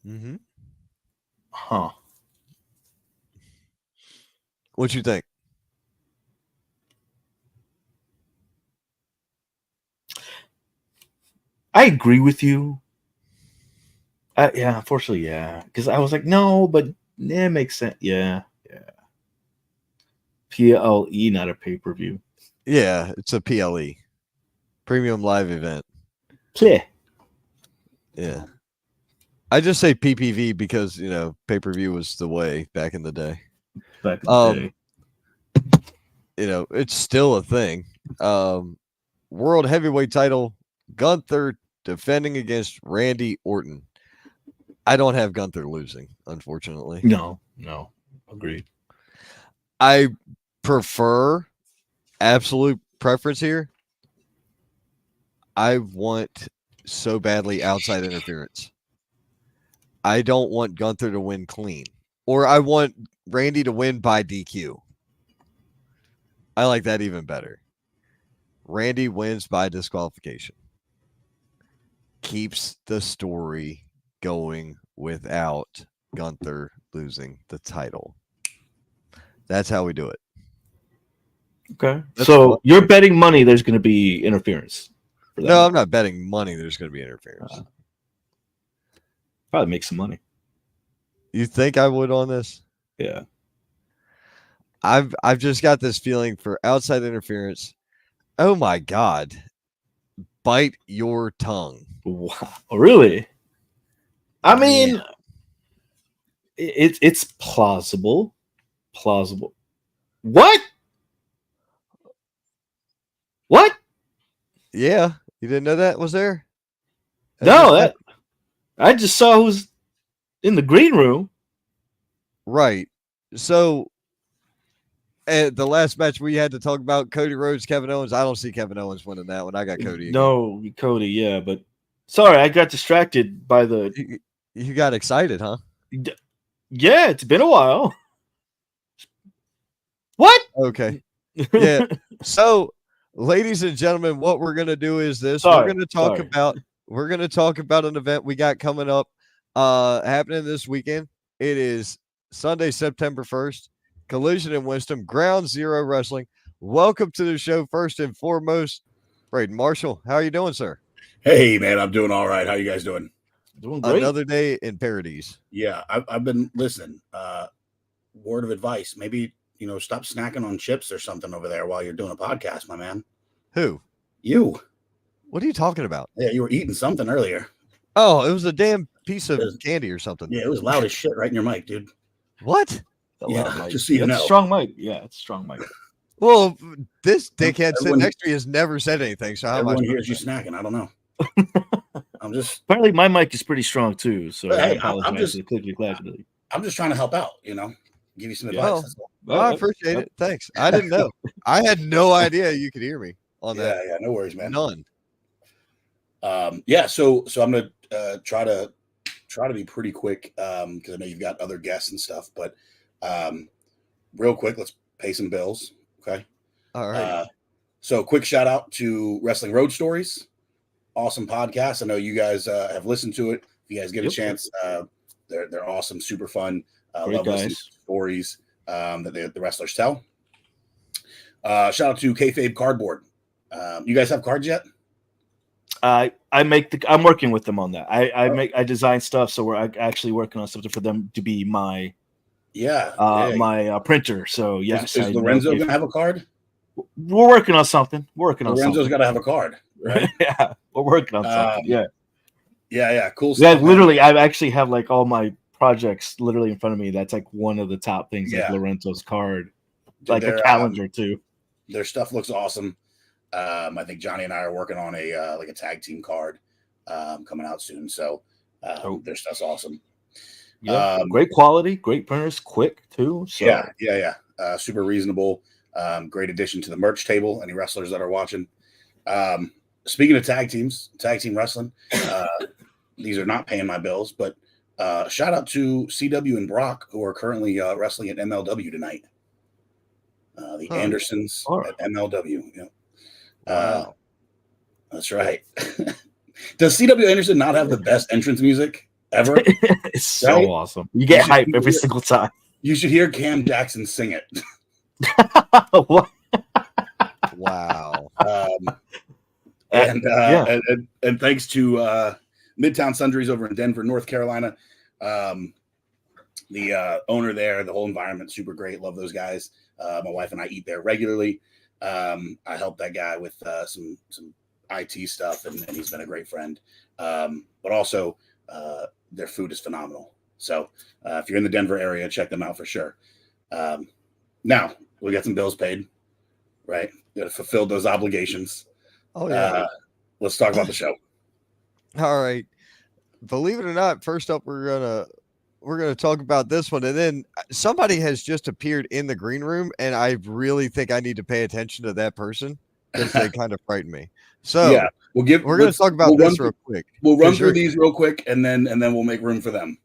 Mm-hmm. Huh. What you think? I agree with you. Yeah, unfortunately, yeah. Because I was like, no, but it makes sense. Yeah. PLE, not a pay-per-view. Yeah, it's a PLE. Premium live event. Yeah. Yeah. I just say PPV because, you know, pay-per-view was the way back in the day. Back in the day. You know, it's still a thing. World heavyweight title, Gunther defending against Randy Orton. I don't have Gunther losing, unfortunately. No. Agreed. I prefer absolute preference here. I want so badly outside interference. I don't want Gunther to win clean. Or I want Randy to win by DQ. I like that even better. Randy wins by disqualification. Keeps the story going without Gunther losing the title. That's how we do it. Okay. That's so fun. You're betting money there's going to be interference. No, I'm not betting money there's going to be interference. Probably make some money. You think I would on this? Yeah. I've just got this feeling for outside interference. Oh my God. Bite your tongue. Wow. Really? I mean, it's plausible. Plausible. What? Yeah. You didn't know that was there? No, I just saw who's in the green room. Right. So at the last match we had to talk about Cody Rhodes, Kevin Owens. I don't see Kevin Owens winning that one. I got Cody. No, Cody, yeah, but sorry, I got distracted by the. You got excited, huh? Yeah, it's been a while. What? Okay. Yeah. So, ladies and gentlemen, what we're gonna do is this. We're gonna talk about an event we got coming up happening this weekend. It is Sunday, September 1st. Collision in Winston, Ground Zero Wrestling. Welcome to the show, first and foremost. Braden Marshall, how are you doing, sir? Hey, man, I'm doing all right. How you guys doing? Doing great. Another day in Paradise. Yeah, I've been listening. Word of advice: maybe stop snacking on chips or something over there while you're doing a podcast, my man. Who? You. What are you talking about? Yeah, you were eating something earlier. Oh, it was a damn piece of It was- candy or something. Yeah, it was loud as shit right in your mic, dude. What? Mic. Just so you It's know. a strong mic. Yeah, it's a strong mic. Well, this dickhead sitting Everyone- next to me has never said anything. So how am I Everyone supposed hears to you know? snacking. I don't know. I'm just Apparently, my mic is pretty strong too. So But, I hey, apologize to clickety clackety. I'm just trying to help out, give you some advice. Well, that's all. Well, I appreciate it. Thanks. I didn't know. I had no idea you could hear me on that. Yeah, no worries, man. None. So I'm gonna try to be pretty quick because I know you've got other guests and stuff, but real quick, let's pay some bills. Okay. All right. So quick shout out to Wrestling Road Stories. Awesome podcast. I know you guys have listened to it. If you guys get a chance, they're awesome, super fun. Love listening to stories that the wrestlers tell. Shout out to Kayfabe Cardboard. You guys have cards yet? I'm working with them on that. I design stuff, so we're actually working on something for them to be my my printer. So yes, is Lorenzo gonna have a card? We're working on something. Lorenzo's got to have a card, right? Yeah, we're working on something. Yeah, cool. Yeah, literally, I actually have like all my projects literally in front of me. That's like one of the top things, like Lorenzo's card, like a calendar too. Their stuff looks awesome. I think Johnny and I are working on a tag team card coming out soon. So their stuff's awesome. Yeah, great quality, great printers, quick too. So. Yeah. Super reasonable. Great addition to the merch table. Any wrestlers that are watching. Speaking of tag team wrestling, these are not paying my bills, but shout out to CW and Brock, who are currently wrestling at MLW tonight. The Andersons at MLW. Wow. That's right. Does CW Anderson not have the best entrance music ever? It's so awesome. You get hype every single time. You should hear Cam Jackson sing it. What? Wow. And thanks to Midtown Sundries over in Denver, North Carolina. The owner there, the whole environment, super great. Love those guys. My wife and I eat there regularly. I help that guy with some IT stuff, and he's been a great friend. But also, their food is phenomenal. So if you're in the Denver area, check them out for sure. Now we got some bills paid, right? We got to fulfill those obligations. Oh yeah. Let's talk about the show. All right. Believe it or not, first up we're gonna talk about this one, and then somebody has just appeared in the green room, and I really think I need to pay attention to that person because they kind of frighten me. So yeah, we're gonna talk about this real quick. We'll run through these real quick, and then we'll make room for them.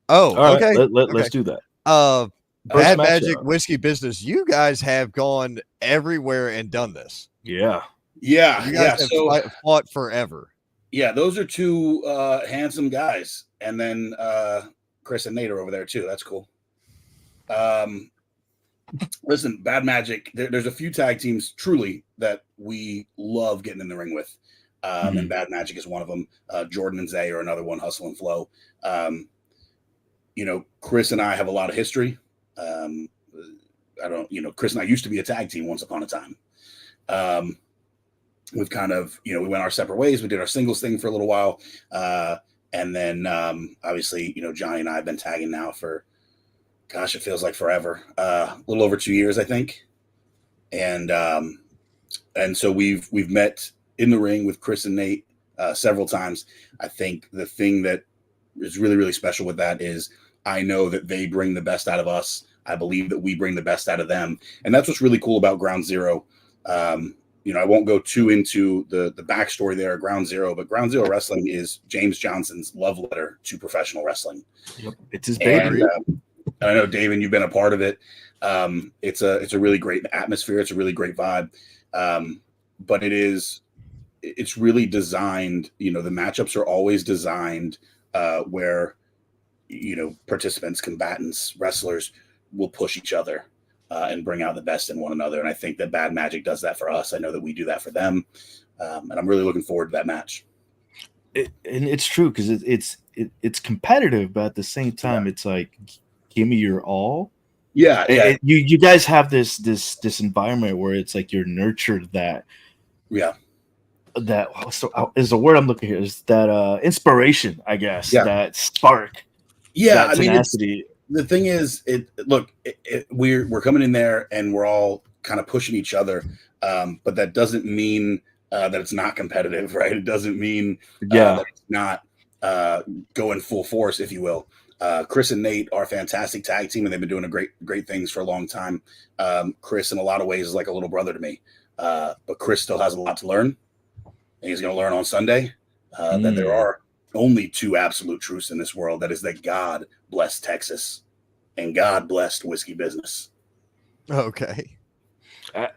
Oh, all okay. Right, let's do that. Bad Magic Whiskey Business. You guys have gone everywhere and done this. Yeah. You guys have fought forever. Yeah, those are two handsome guys, and then Chris and Nate are over there too. That's cool. Listen, Bad Magic. There's a few tag teams truly that we love getting in the ring with, and Bad Magic is one of them. Jordan and Zay are another one. Hustle and Flow. Chris and I have a lot of history. Chris and I used to be a tag team once upon a time. We've kind of, we went our separate ways. We did our singles thing for a little while. And then obviously, Johnny and I have been tagging now for, gosh, it feels like forever. A little over 2 years, I think. And so we've met in the ring with Chris and Nate several times. I think the thing that is really, really special with that is I know that they bring the best out of us. I believe that we bring the best out of them. And that's what's really cool about Ground Zero. I won't go too into the backstory there at Ground Zero, but Ground Zero Wrestling is James Johnson's love letter to professional wrestling. Yep. It's his baby. And I know, David, you've been a part of it. It's a really great atmosphere. It's a really great vibe. But it's really designed, the matchups are always designed where, participants, combatants, wrestlers will push each other and bring out the best in one another. And I think that Bad Magic does that for us. I know that we do that for them. And I'm really looking forward to that match. And it's true because it's competitive, but at the same time, it's like, give me your all. Yeah, yeah, You guys have this environment where it's like you're nurtured that yeah, is the word I'm looking here, is that inspiration, I guess, yeah, that spark, yeah. that I mean, it's tenacity. the thing is, we're coming in there and we're all kind of pushing each other, but that doesn't mean that it's not competitive, right? It doesn't mean Yeah. that it's not going full force, if you will. Chris and Nate are a fantastic tag team, and they've been doing great things for a long time. Chris, in a lot of ways, is like a little brother to me, but Chris still has a lot to learn, and he's going to learn on Sunday that there are only two absolute truths in this world. That is that God bless Texas and God blessed whiskey business. Okay.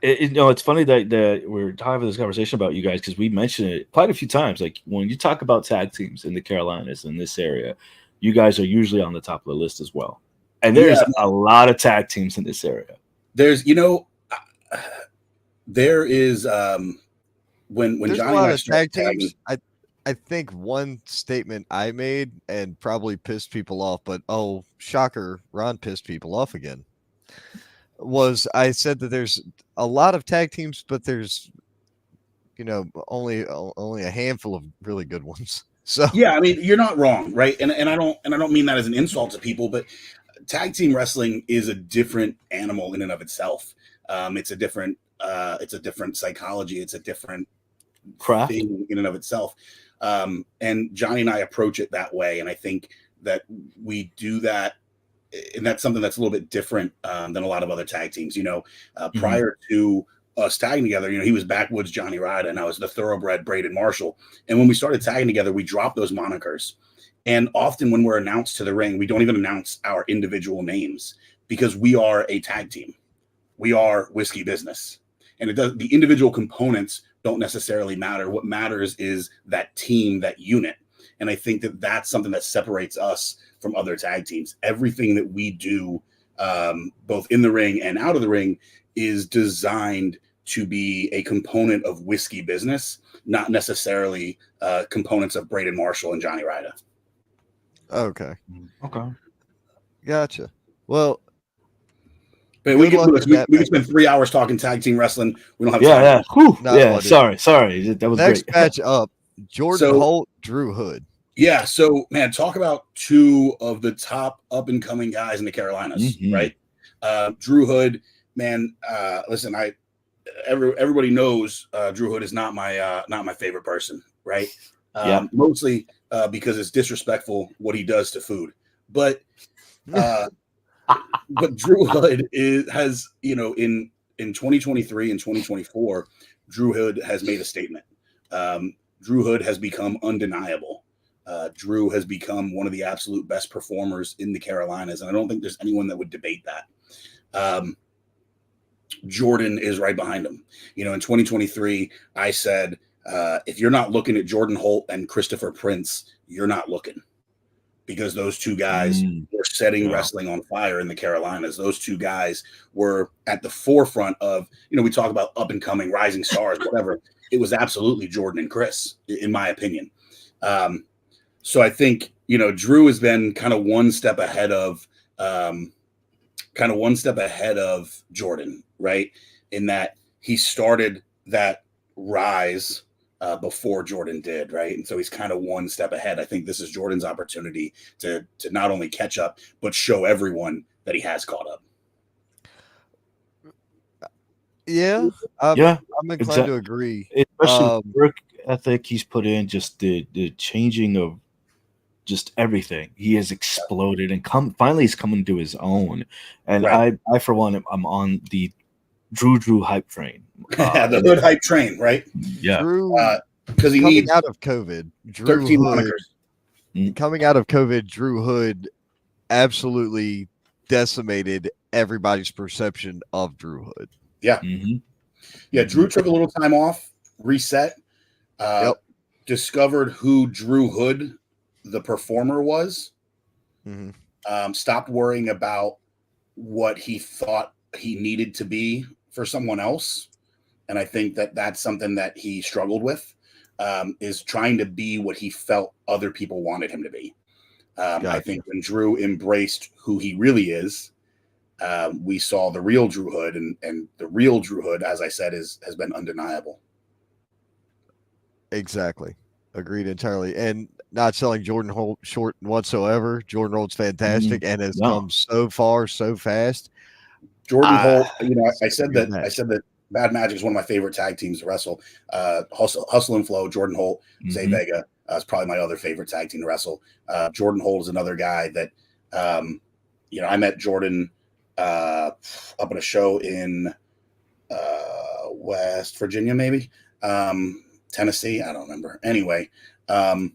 It's funny that we're having this conversation about you guys, because we mentioned it quite a few times. Like, when you talk about tag teams in the Carolinas, in this area, you guys are usually on the top of the list as well. And there's a lot of tag teams in this area. There's, there is when There's Johnny a and lot I of started tag tagging, teams. I think one statement I made and probably pissed people off, but oh, shocker, Ron pissed people off again. Was I said that there's a lot of tag teams, but there's only a handful of really good ones. So yeah, I mean, you're not wrong, right? And I don't mean that as an insult to people, but tag team wrestling is a different animal in and of itself. It's a different psychology. It's a different Craft thing in and of itself. And Johnny and I approach it that way, and I think that we do that, and that's something that's a little bit different than a lot of other tag teams. Prior to us tagging together, he was Backwoods Johnny Ryder, and I was the Thoroughbred Braden Marshall. And when we started tagging together, we dropped those monikers. And often when we're announced to the ring, we don't even announce our individual names, because we are a tag team. We are whiskey business. And the individual components don't necessarily matter. What matters is that team, that unit. And I think that that's something that separates us from other tag teams. Everything that we do, both in the ring and out of the ring, is designed to be a component of whiskey business, not necessarily components of Braden Marshall and Johnny Ryder. okay, gotcha. Well, but we can spend 3 hours talking tag team wrestling. We don't have time. Sorry. That was next great. match up: Jordan Holt, Drew Hood. Yeah, so man, talk about two of the top up and coming guys in the Carolinas, right? Drew Hood, man. Listen, everybody knows Drew Hood is not my favorite person, right? Mostly because it's disrespectful what he does to food, but Drew Hood has in 2023 and 2024, Drew Hood has made a statement. Drew Hood has become undeniable. Drew has become one of the absolute best performers in the Carolinas, and I don't think there's anyone that would debate that. Jordan is right behind him. In 2023, I said, if you're not looking at Jordan Holt and Christopher Prince, you're not looking, because those two guys were setting wrestling on fire in the Carolinas. Those two guys were at the forefront of, we talk about up and coming rising stars, whatever. It was absolutely Jordan and Chris, in my opinion. So I think, Drew has been kind of one step ahead of Jordan, right? In that he started that rise before Jordan did, right? And so he's kind of one step ahead. I think this is Jordan's opportunity to not only catch up, but show everyone that he has caught up. Yeah, I'm inclined to agree. Especially the work ethic he's put in, just the changing of just everything. He has exploded and finally he's coming to his own. And right. I for one, I'm on the Drew hype train. The Hood hype train, right? Yeah. Drew, because he coming needs out of COVID, Drew 13 Hood, monikers. Coming out of COVID, Drew Hood absolutely decimated everybody's perception of Drew Hood. Yeah. Yeah, Drew took a little time off, reset, discovered who Drew Hood, the performer, was. Stopped worrying about what he thought he needed to be for someone else. And I think that that's something that he struggled with, is trying to be what he felt other people wanted him to be. I think when Drew embraced who he really is, we saw the real Drew Hood, and the real Drew Hood, as I said, has been undeniable. Exactly. Agreed entirely. And not selling Jordan Holt short whatsoever. Jordan Holt's fantastic and has come so far so fast. Jordan Holt, I said good that match. Bad Magic is one of my favorite tag teams to wrestle. Hustle and Flow, Jordan Holt, Zay Vega is probably my other favorite tag team to wrestle. Jordan Holt is another guy that, I met Jordan up at a show in West Virginia, maybe Tennessee. I don't remember. Anyway, and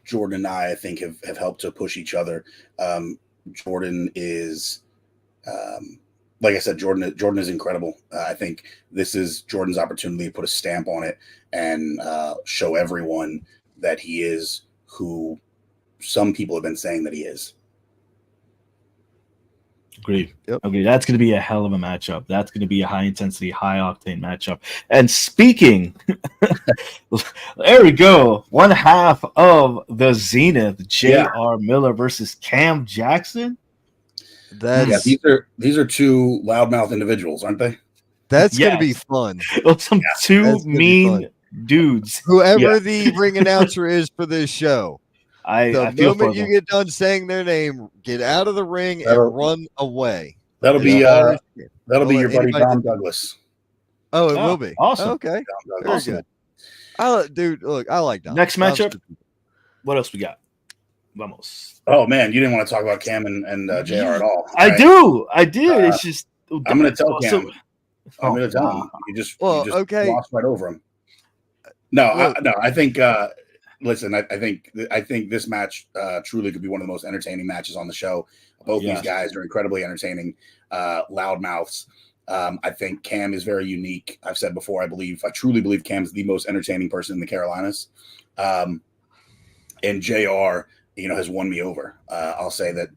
Jordan and I think, have helped to push each other. Jordan is, like I said, Jordan is incredible. I think this is Jordan's opportunity to put a stamp on it and show everyone that he is who some people have been saying that he is. Agreed. Yep. Okay, that's going to be a hell of a matchup. That's going to be a high intensity, high octane matchup. And speaking, there we go. One half of the Zenith, J.R. Miller versus Cam Jackson. These are two loudmouth individuals, aren't they? That's going to be fun. Two mean dudes. Whoever the ring announcer is for this show. The moment you get done saying their name, get out of the ring and run away. That'll be your buddy Dom Douglas. Oh, it will be. Awesome. Okay. Very good. I like Dom. Next matchup. What else we got? Vamos. Oh man, you didn't want to talk about Cam and JR at all. I did. It's just I'm going to tell Cam. I'm going to tell him. You just glossed right over him. No, I think. Listen, I think this match truly could be one of the most entertaining matches on the show. Both these guys are incredibly entertaining, loudmouths. I think Cam is very unique. I've said before, I truly believe Cam's the most entertaining person in the Carolinas. And JR, has won me over. I'll say that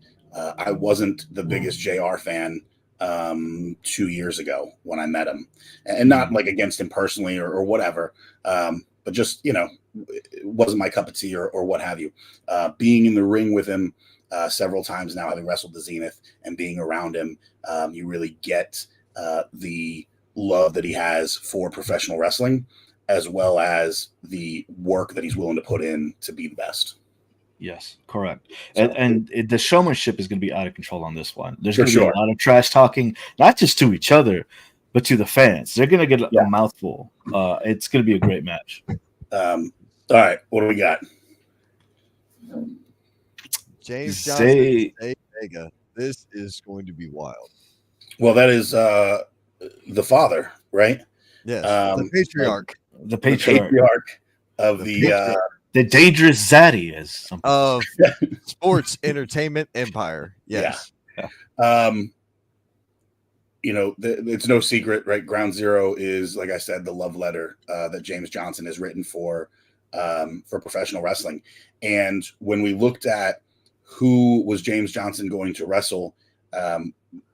I wasn't the biggest JR fan 2 years ago when I met him, and not like against him personally or whatever. But just, it wasn't my cup of tea or what have you. Being in the ring with him several times now, having wrestled the Zenith and being around him, you really get the love that he has for professional wrestling, as well as the work that he's willing to put in to be the best. Yes, correct. And the showmanship is going to be out of control on this one. There's going to be a lot of trash talking, not just to each other, but to the fans. They're going to get a mouthful. It's going to be a great match. All right, what do we got? James Johnson, Vega. This is going to be wild. Well, that is the father, right? Yes, the patriarch. The patriarch of the dangerous zaddy, as of sports entertainment empire. Yes. Yeah. It's no secret, right? Ground Zero is, like I said, the love letter that James Johnson has written for professional wrestling. And when we looked at who was James Johnson going to wrestle,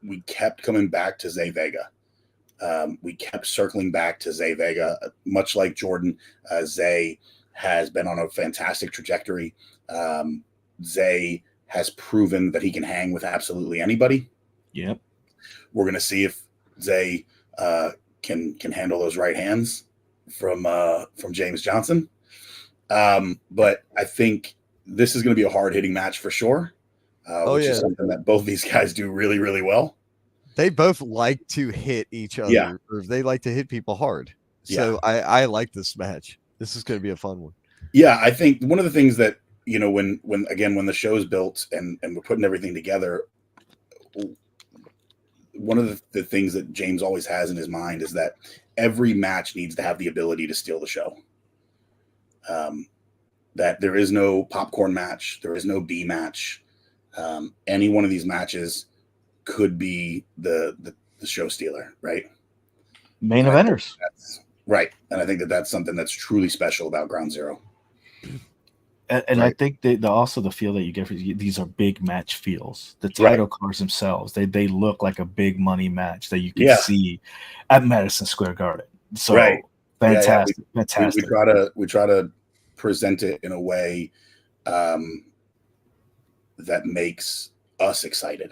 we kept coming back to Zay Vega. We kept circling back to Zay Vega, much like Jordan. Zay has been on a fantastic trajectory. Zay has proven that he can hang with absolutely anybody. Yep. We're going to see if Zay can handle those right hands from James Johnson. But I think this is going to be a hard-hitting match for sure, which is something that both these guys do really, really well. They both like to hit each other, or they like to hit people hard. So I like this match. This is going to be a fun one. Yeah, I think one of the things that, when the show's built and we're putting everything together, one of the things that James always has in his mind is that every match needs to have the ability to steal the show. That there is no popcorn match. There is no B match. Any one of these matches could be the show stealer, right? Main eventers. Right. And I think that's something that's truly special about Ground Zero. And I think also the feel that you get, these are big match feels. The title cards themselves, they look like a big money match that you can see at Madison Square Garden. So fantastic, fantastic. We try to present it in a way that makes us excited.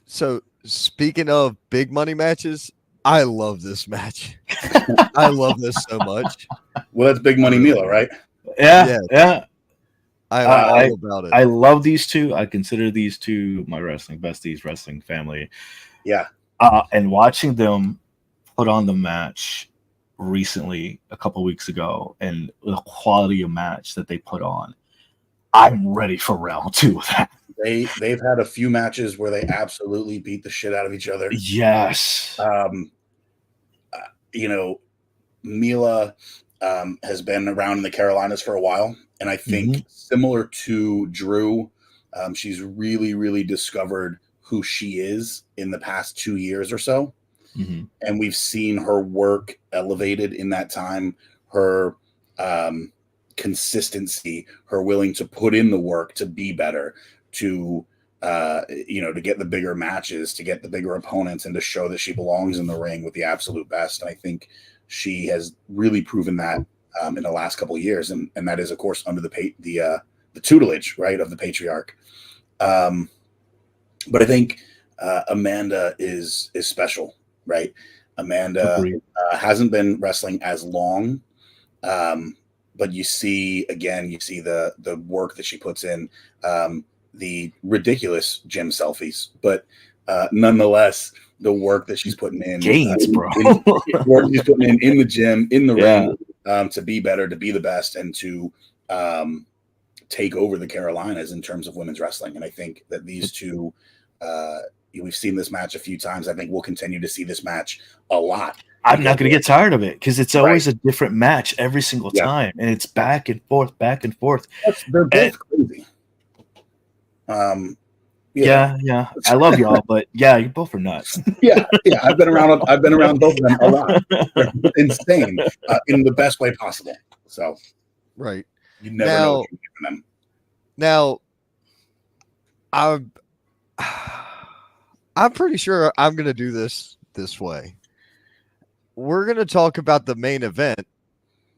So speaking of big money matches, I love this match. I love this so much. Well, that's Big Money Mila, right? Yeah, Yeah. I'm all about it. I love these two. I consider these two my wrestling besties, wrestling family. Yeah. And watching them put on the match recently, a couple weeks ago, and the quality of match that they put on, I'm ready for round 2 of that. They've had a few matches where they absolutely beat the shit out of each other. Yes. Mila has been around in the Carolinas for a while, and I think similar to Drew, she's really, really discovered who she is in the past 2 years or so. And we've seen her work elevated in that time, her consistency, her willing to put in the work to be better, to get the bigger matches, to get the bigger opponents, and to show that she belongs in the ring with the absolute best. And I think she has really proven that in the last couple of years, and that is, of course, under the tutelage, right, of the patriarch. But I think Amanda is special, right? Amanda hasn't been wrestling as long, but you see the work that she puts in, the ridiculous gym selfies, but nonetheless, the work that she's putting in, gains, bro. Work she's putting in the gym, in the ring, to be better, to be the best, and to take over the Carolinas in terms of women's wrestling. And I think that these two, we've seen this match a few times. I think we'll continue to see this match a lot. I'm not going to get tired of it because it's always a different match every single time, and it's back and forth, back and forth. They're both crazy. Yeah. I love y'all, but you both are nuts. yeah. I've been around both of them a lot. They're insane in the best way possible. So, right. You never know what you get from them. Now, I'm pretty sure I'm going to do this way. We're going to talk about the main event,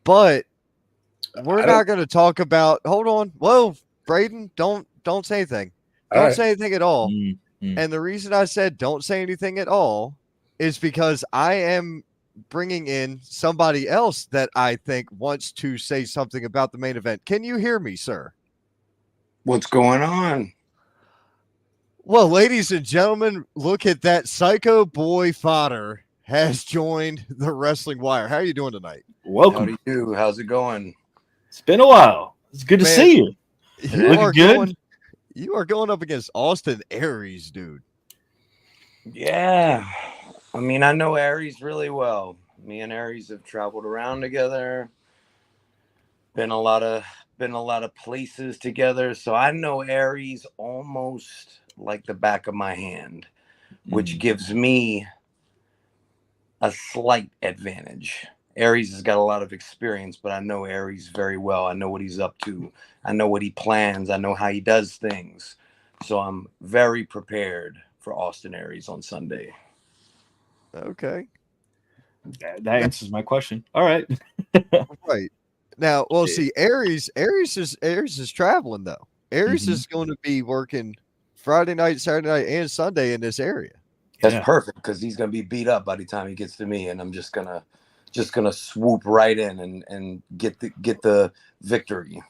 but we're not going to talk about. Hold on, whoa, Braden, don't say anything. Don't say anything at all. And the reason I said don't say anything at all is because I am bringing in somebody else that I think wants to say something about the main event. Can you hear me, sir? What's going on? Well, ladies and gentlemen, look at that. Psycho Boy Fodder has joined the Wrestling Wire. How are you doing tonight? Welcome. How do you? How's it going? It's been a while. It's good to see you. You are going up against Austin Aries, dude. Yeah. I mean, I know Aries really well. Me and Aries have traveled around together. Been a lot of places together. So I know Aries almost like the back of my hand, which gives me a slight advantage. Aries has got a lot of experience, but I know Aries very well. I know what he's up to. I know what he plans. I know how he does things. So I'm very prepared for Austin Aries on Sunday. Okay. That answers my question. All right. Right. Now, well, see, Aries is traveling though. Aries is going to be working Friday night, Saturday night, and Sunday in this area. That's perfect because he's gonna be beat up by the time he gets to me, and I'm just gonna swoop right in and get the victory.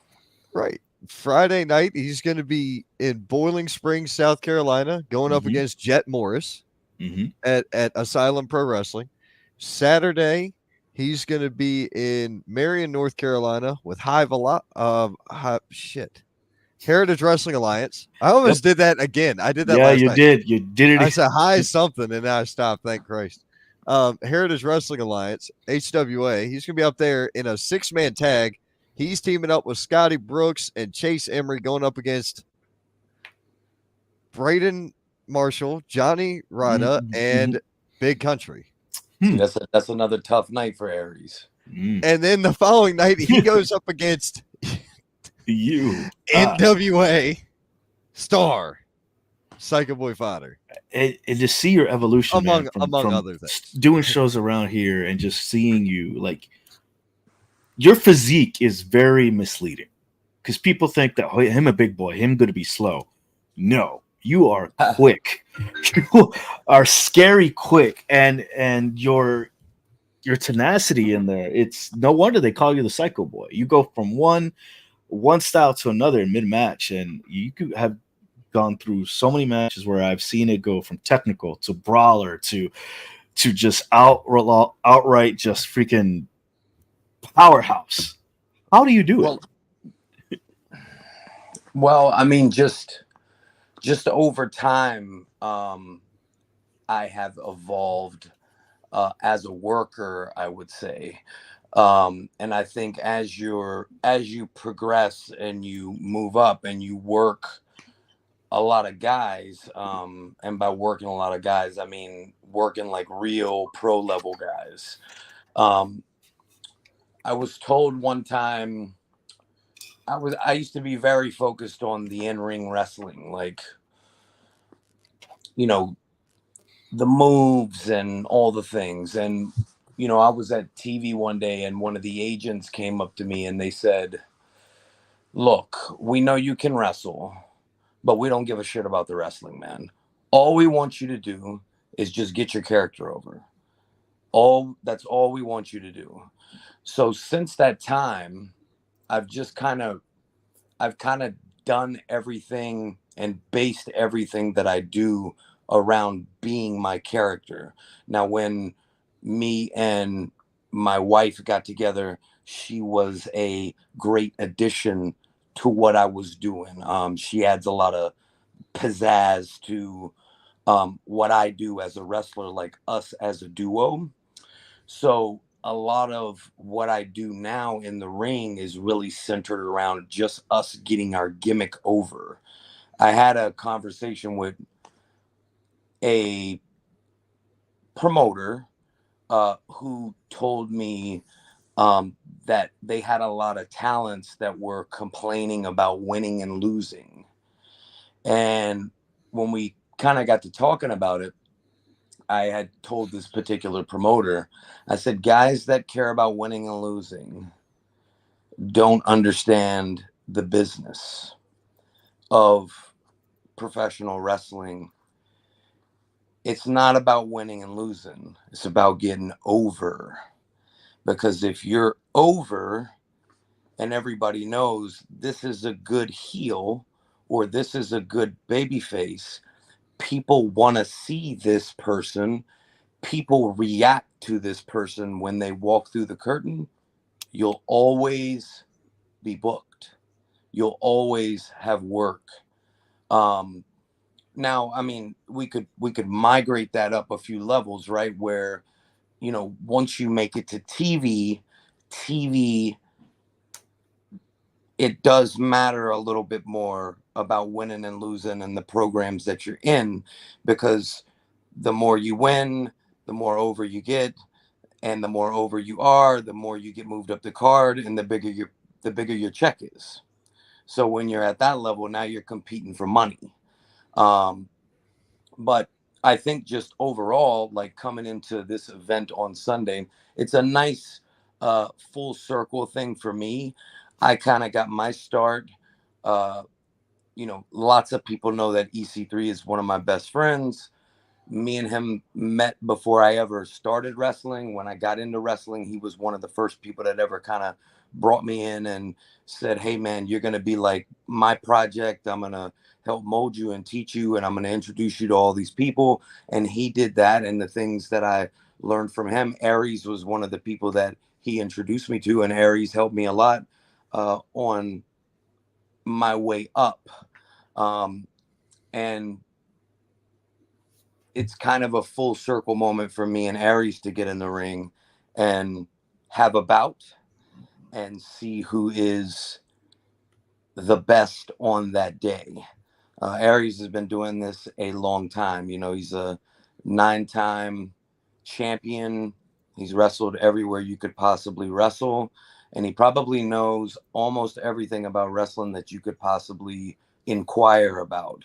Right. Friday night, he's going to be in Boiling Springs, South Carolina, going up against Jet Morris at Asylum Pro Wrestling. Saturday, he's going to be in Marion, North Carolina with Heritage Wrestling Alliance. I almost did that again. I did that last night. You did it. I said hi something, and then I stopped. Thank Christ. Heritage Wrestling Alliance, HWA. He's going to be up there in a 6-man tag. He's teaming up with Scotty Brooks and Chase Emery going up against Braden Marshall, Johnny Ryder, and Big Country. That's another tough night for Aries. And then the following night, he goes up against NWA star Psycho Boy Fodder. And to see your evolution among from other things, doing shows around here and just seeing you, like, your physique is very misleading because people think that him a big boy, him going to be slow. No, You are quick. You are scary quick, and your tenacity in there. It's no wonder they call you the Psycho Boy. You go from one style to another in mid match, and you could have gone through so many matches where I've seen it go from technical to brawler to just outright just freaking powerhouse. How do you do it? Well, I mean, just over time, I have evolved as a worker, I would say. And I think as you progress and you move up and you work a lot of guys, and by working a lot of guys, I mean working like real pro level guys. I was told one time, I used to be very focused on the in-ring wrestling, like, you know, the moves and all the things. And, you know, I was at TV one day and one of the agents came up to me and they said, "Look, we know you can wrestle, but we don't give a shit about the wrestling, man. All we want you to do is just get your character over. That's all we want you to do." So since that time, I've just I've kind of done everything and based everything that I do around being my character. Now, when me and my wife got together, she was a great addition to what I was doing. She adds a lot of pizzazz to what I do as a wrestler, like us as a duo. So a lot of what I do now in the ring is really centered around just us getting our gimmick over. I had a conversation with a promoter who told me that they had a lot of talents that were complaining about winning and losing. And when we kind of got to talking about it, I had told this particular promoter, I said, guys that care about winning and losing don't understand the business of professional wrestling. It's not about winning and losing. It's about getting over. Because if you're over and everybody knows this is a good heel or this is a good baby face, people want to see this person. People react to this person when they walk through the curtain. You'll always be booked. You'll always have work. Now, I mean, we could migrate that up a few levels, right? Where, you know, once you make it to TV, it does matter a little bit more about winning and losing and the programs that you're in, because the more you win, the more over you get, and the more over you are, the more you get moved up the card, and the bigger your check is. So when you're at that level, now you're competing for money. But I think just overall, like coming into this event on Sunday, it's a nice full circle thing for me. I kind of got my start. You know, lots of people know that EC3 is one of my best friends. Me and him met before I ever started wrestling. When I got into wrestling, he was one of the first people that ever kind of brought me in and said, "Hey man, you're going to be like my project. I'm going to help mold you and teach you, and I'm going to introduce you to all these people." And he did that. And the things that I learned from him, Aries was one of the people that he introduced me to, and Aries helped me a lot on my way up. And it's kind of a full circle moment for me and Aries to get in the ring and have a bout and see who is the best on that day. Aries has been doing this a long time. You know, he's a 9-time champion. He's wrestled everywhere you could possibly wrestle. And he probably knows almost everything about wrestling that you could possibly inquire about.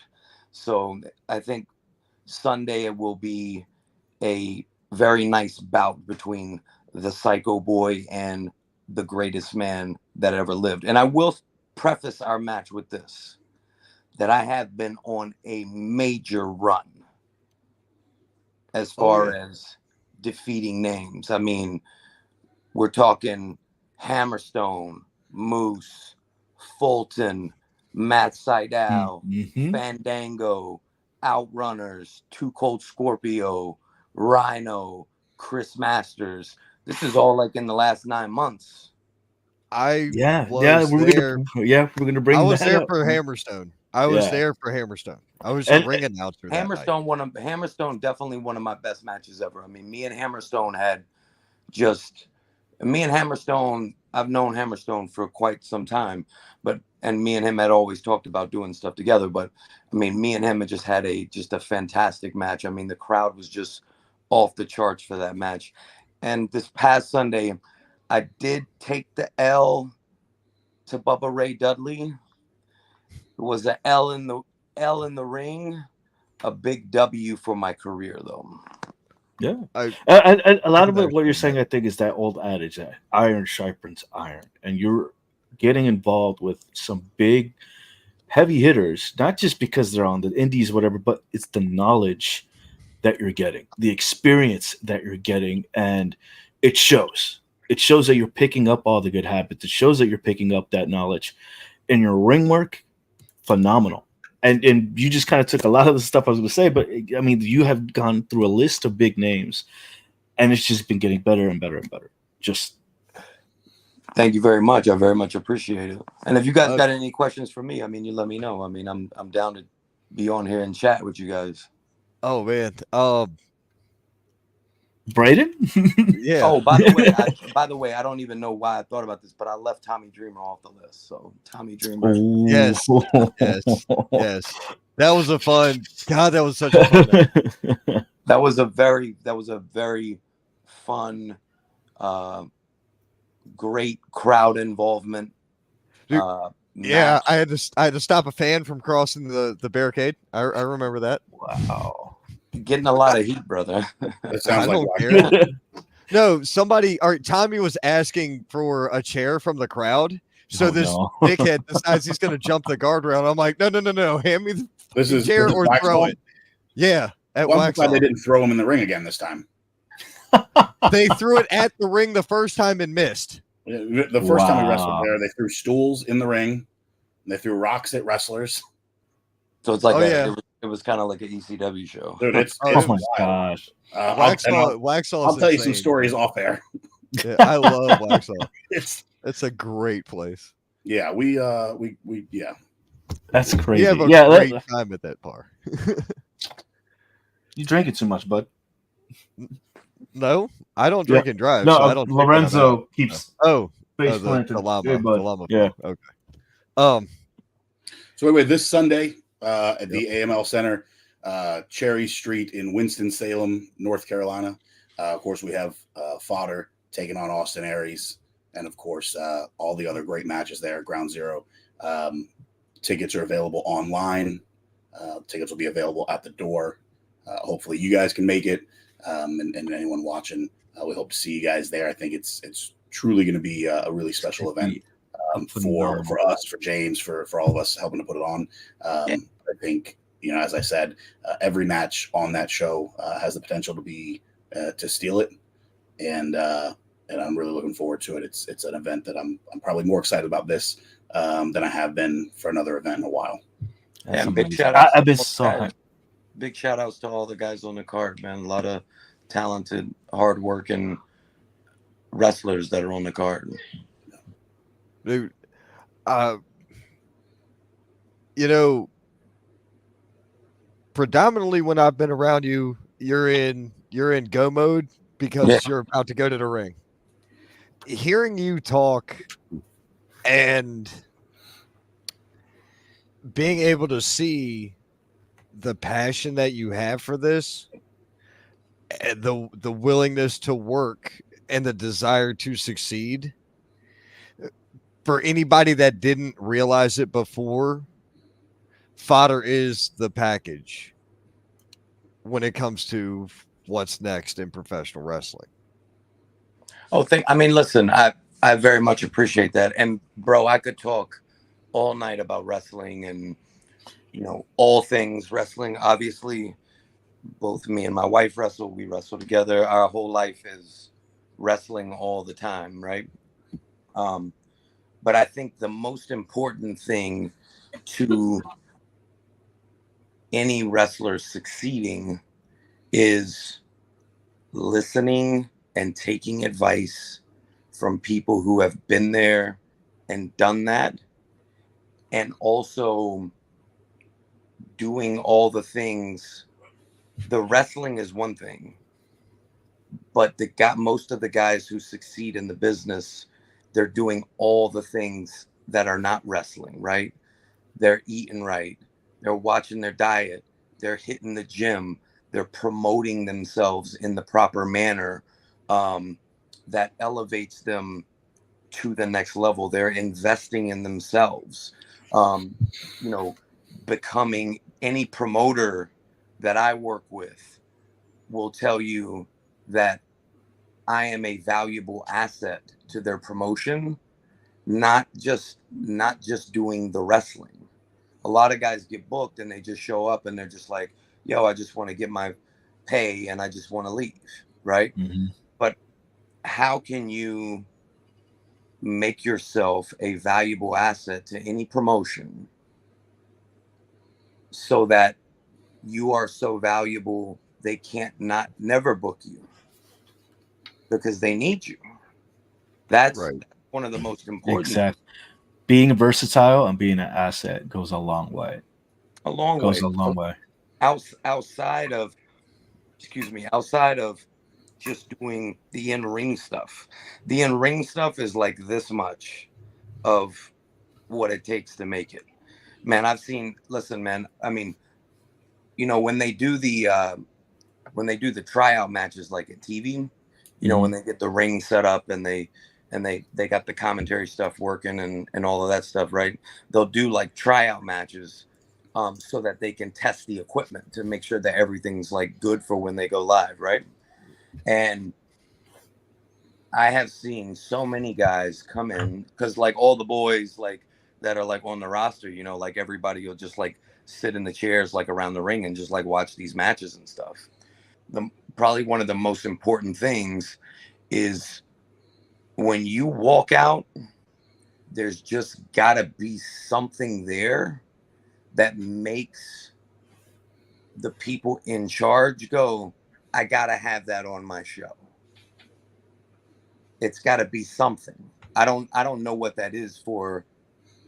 So I think Sunday it will be a very nice bout between the Psycho Boy and the greatest man that ever lived. And I will preface our match with this. that I have been on a major run as far as defeating names. I mean, we're talking Hammerstone, Moose, Fulton, Matt Sydal, Fandango, Outrunners, Too Cold Scorpio, Rhino, Chris Masters. This is all like in the last 9 months. I we're was there. we're gonna bring. I was that there up. for Hammerstone. I was there for Hammerstone. I was a ring announcer. Hammerstone definitely one of my best matches ever. I mean, me and Hammerstone had just me and Hammerstone. I've known Hammerstone for quite some time, and me and him had always talked about doing stuff together. But I mean, me and him had just a fantastic match. I mean, the crowd was just off the charts for that match. And this past Sunday, I did take the L to Bubba Ray Dudley. It was an L in the ring, a big W for my career, though. Yeah, a lot of it, what you're saying, I think, is that old adage that iron sharpens iron, and you're getting involved with some big, heavy hitters, not just because they're on the indies, or whatever, but it's the knowledge that you're getting, the experience that you're getting, and it shows. It shows that you're picking up all the good habits. It shows that you're picking up that knowledge, and your ring work, phenomenal. And you just kind of took a lot of the stuff I was going to say, but I mean, you have gone through a list of big names, and it's just been getting better and better and better. Just thank you very much. I very much appreciate it. And if you guys got any questions for me, I mean, you let me know. I mean, I'm down to be on here and chat with you guys. Oh man, Braden? Yeah. Oh, by the way, I don't even know why I thought about this, but I left Tommy Dreamer off the list. So Tommy Dreamer. Yes. That was a fun. God, that was such a fun night. That was a very fun, great crowd involvement. Dude, yeah, I had to stop a fan from crossing the barricade. I remember that. Wow. Getting a lot of heat, brother. That sounds I like don't care. No, Tommy was asking for a chair from the crowd. So dickhead decides he's going to jump the guardrail. I'm like, no. Hand me the chair or throw it. Yeah, at Waxhaw. They didn't throw him in the ring again this time. They threw it at the ring the first time and missed. The first time we wrestled there, they threw stools in the ring. They threw rocks at wrestlers. So it's like it was kind of like an ECW show. Dude, it's oh my gosh. Waxhaw. I'll tell you some stories off air. Yeah, I love Waxhaw. It's a great place. Yeah, we That's crazy. We have a great time at that bar. You drank it too much, bud. No, I don't drink and drive. No, so I don't Lorenzo keeps. The llama. Yeah. Okay. So anyway, this Sunday at the AML Center, Cherry Street in Winston-Salem, North Carolina. Of course, we have Fodder taking on Austin Aries, and of course, all the other great matches there. Ground Zero. Tickets are available online. Tickets will be available at the door. Hopefully, you guys can make it, and anyone watching, we hope to see you guys there. I think it's truly going to be a really special event for us, for James, for all of us helping to put it on. I think, as I said, every match on that show has the potential to be to steal it, and I'm really looking forward to it. It's an event that I'm probably more excited about this than I have been for another event in a while. And big shout outs. I've been so big shout outs to all the guys on the card, man. A lot of talented, hardworking wrestlers that are on the card. Dude, predominantly when I've been around you, you're in go mode because you're about to go to the ring. Hearing you talk and being able to see the passion that you have for this, and the willingness to work and the desire to succeed, for anybody that didn't realize it before, Fodder is the package when it comes to what's next in professional wrestling. Listen, I very much appreciate that. And bro, I could talk all night about wrestling and all things wrestling. Obviously, both me and my wife wrestle. We wrestle together. Our whole life is wrestling all the time, right? Um, but I think the most important thing to any wrestler succeeding is listening and taking advice from people who have been there and done that, and also doing all the things. The wrestling is one thing, but most of the guys who succeed in the business, they're doing all the things that are not wrestling, right? They're eating right, they're watching their diet, they're hitting the gym, they're promoting themselves in the proper manner, um, that elevates them to the next level. They're investing in themselves. Um, you know, becoming any promoter that I work with will tell you that I am a valuable asset to their promotion, not just doing the wrestling. A lot of guys get booked and they just show up and they're just like, "Yo, I just want to get my pay and I just want to leave," right? Mm-hmm. But how can you make yourself a valuable asset to any promotion so that you are so valuable they can't not never book you because they need you? That's Right. one of the most important. Exactly. Being versatile and being an asset goes a long way. A long Goes way. a long way. Outside of, excuse me, outside of just doing the in-ring stuff. The in-ring stuff is like this much of what it takes to make it. Man, listen, man, I mean, when they do the tryout matches like at TV, when they get the ring set up and they got the commentary stuff working and all of that stuff, right? They'll do like tryout matches, so that they can test the equipment to make sure that everything's like good for when they go live, right? And I have seen so many guys come in because like all the boys like that are like on the roster, like everybody will just like sit in the chairs like around the ring and just like watch these matches and stuff. Probably one of the most important things is when you walk out, there's just gotta be something there that makes the people in charge go, I gotta have that on my show. It's gotta be something. I don't know what that is for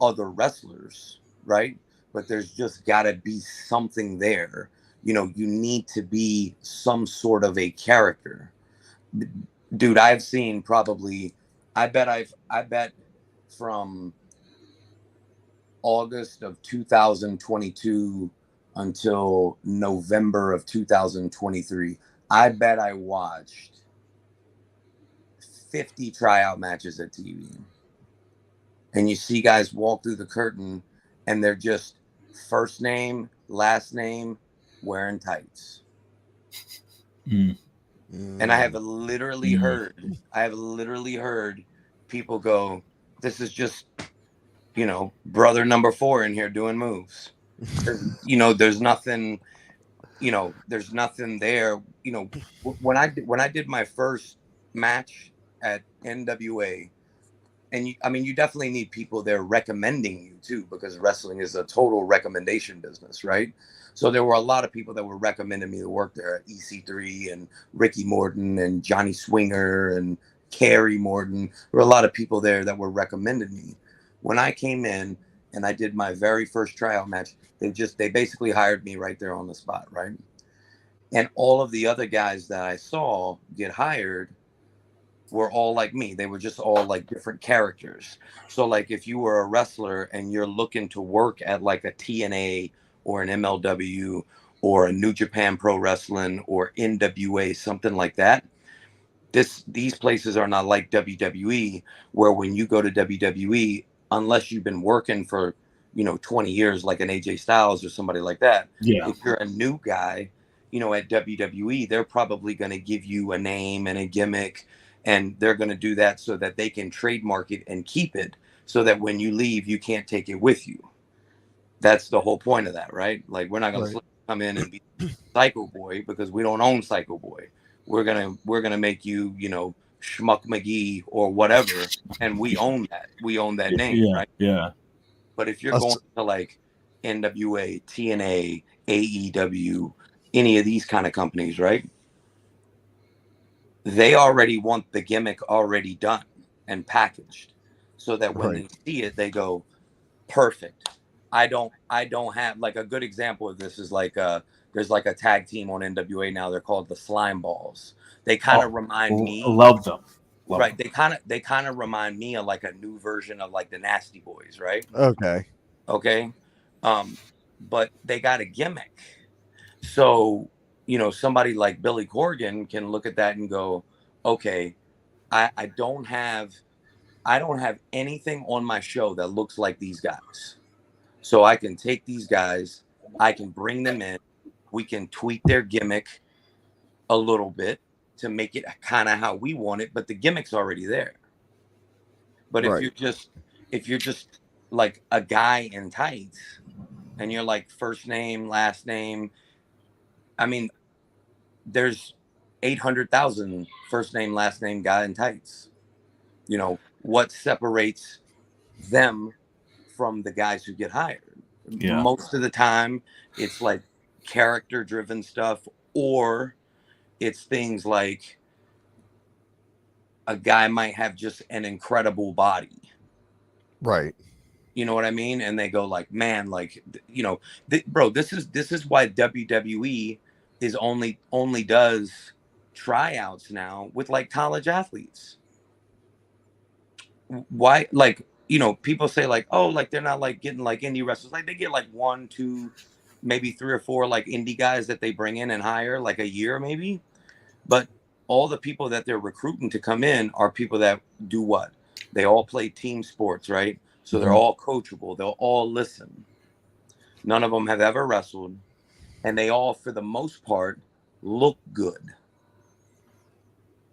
other wrestlers, right? But there's just gotta be something there. You need to be some sort of a character. Dude, I've seen probably, I bet from August of 2022 until November of 2023, I bet I watched 50 tryout matches at TV. And you see guys walk through the curtain and they're just first name, last name, wearing tights. Mm. And I have literally heard people go, this is just, brother number 4 in here doing moves. There's nothing, there's nothing there. When I did my first match at NWA, and you definitely need people there recommending you too, because wrestling is a total recommendation business, right? So there were a lot of people that were recommending me to work there at EC3 and Ricky Morton and Johnny Swinger and Kerry Morton. There were a lot of people there that were recommending me. When I came in and I did my very first tryout match, they basically hired me right there on the spot, right? And all of the other guys that I saw get hired were all like me. They were just all like different characters. So like if you were a wrestler and you're looking to work at like a TNA or an MLW or a New Japan Pro Wrestling or NWA, something like that, these places are not like WWE, where when you go to WWE, unless you've been working for 20 years like an AJ Styles or somebody like that, Yeah. if you're a new guy, at WWE, they're probably going to give you a name and a gimmick, and they're going to do that so that they can trademark it and keep it, so that when you leave, you can't take it with you. That's the whole point of that, right? Like, we're not gonna Right. come in and be Psycho Boy because we don't own Psycho Boy. We're gonna make you, Schmuck McGee or whatever, and we own that. We own that name, Yeah, right? yeah. But if you're Us- going to like NWA, TNA, AEW, any of these kind of companies, right? They already want the gimmick already done and packaged, so that when Right. they see it, they go, perfect. I don't have, like, a good example of this is like there's like a tag team on NWA now. They're called the Slime Balls. They kind of remind me, Love them. Love right? them. They kind of remind me of like a new version of like the Nasty Boys, right? Okay. Okay. But they got a gimmick. So, somebody like Billy Corgan can look at that and go, okay, I don't have anything on my show that looks like these guys. So I can take these guys, I can bring them in, we can tweak their gimmick a little bit to make it kind of how we want it, but the gimmick's already there. But Right. if you're just like a guy in tights and you're like first name, last name, I mean, there's 800,000 first name, last name guy in tights. What separates them from the guys who get hired? Yeah. Most of the time, it's like character driven stuff, or it's things like a guy might have just an incredible body. Right. You know what I mean? And they go like, man, like, bro, this is why WWE is only does tryouts now with like college athletes. Why? Like, people say like, oh, like they're not like getting like indie wrestlers. Like, they get like 1, 2, maybe 3 or 4 like indie guys that they bring in and hire like a year maybe. But all the people that they're recruiting to come in are people that do what? They all play team sports, right? So they're all coachable. They'll all listen. None of them have ever wrestled, and they all, for the most part, look good.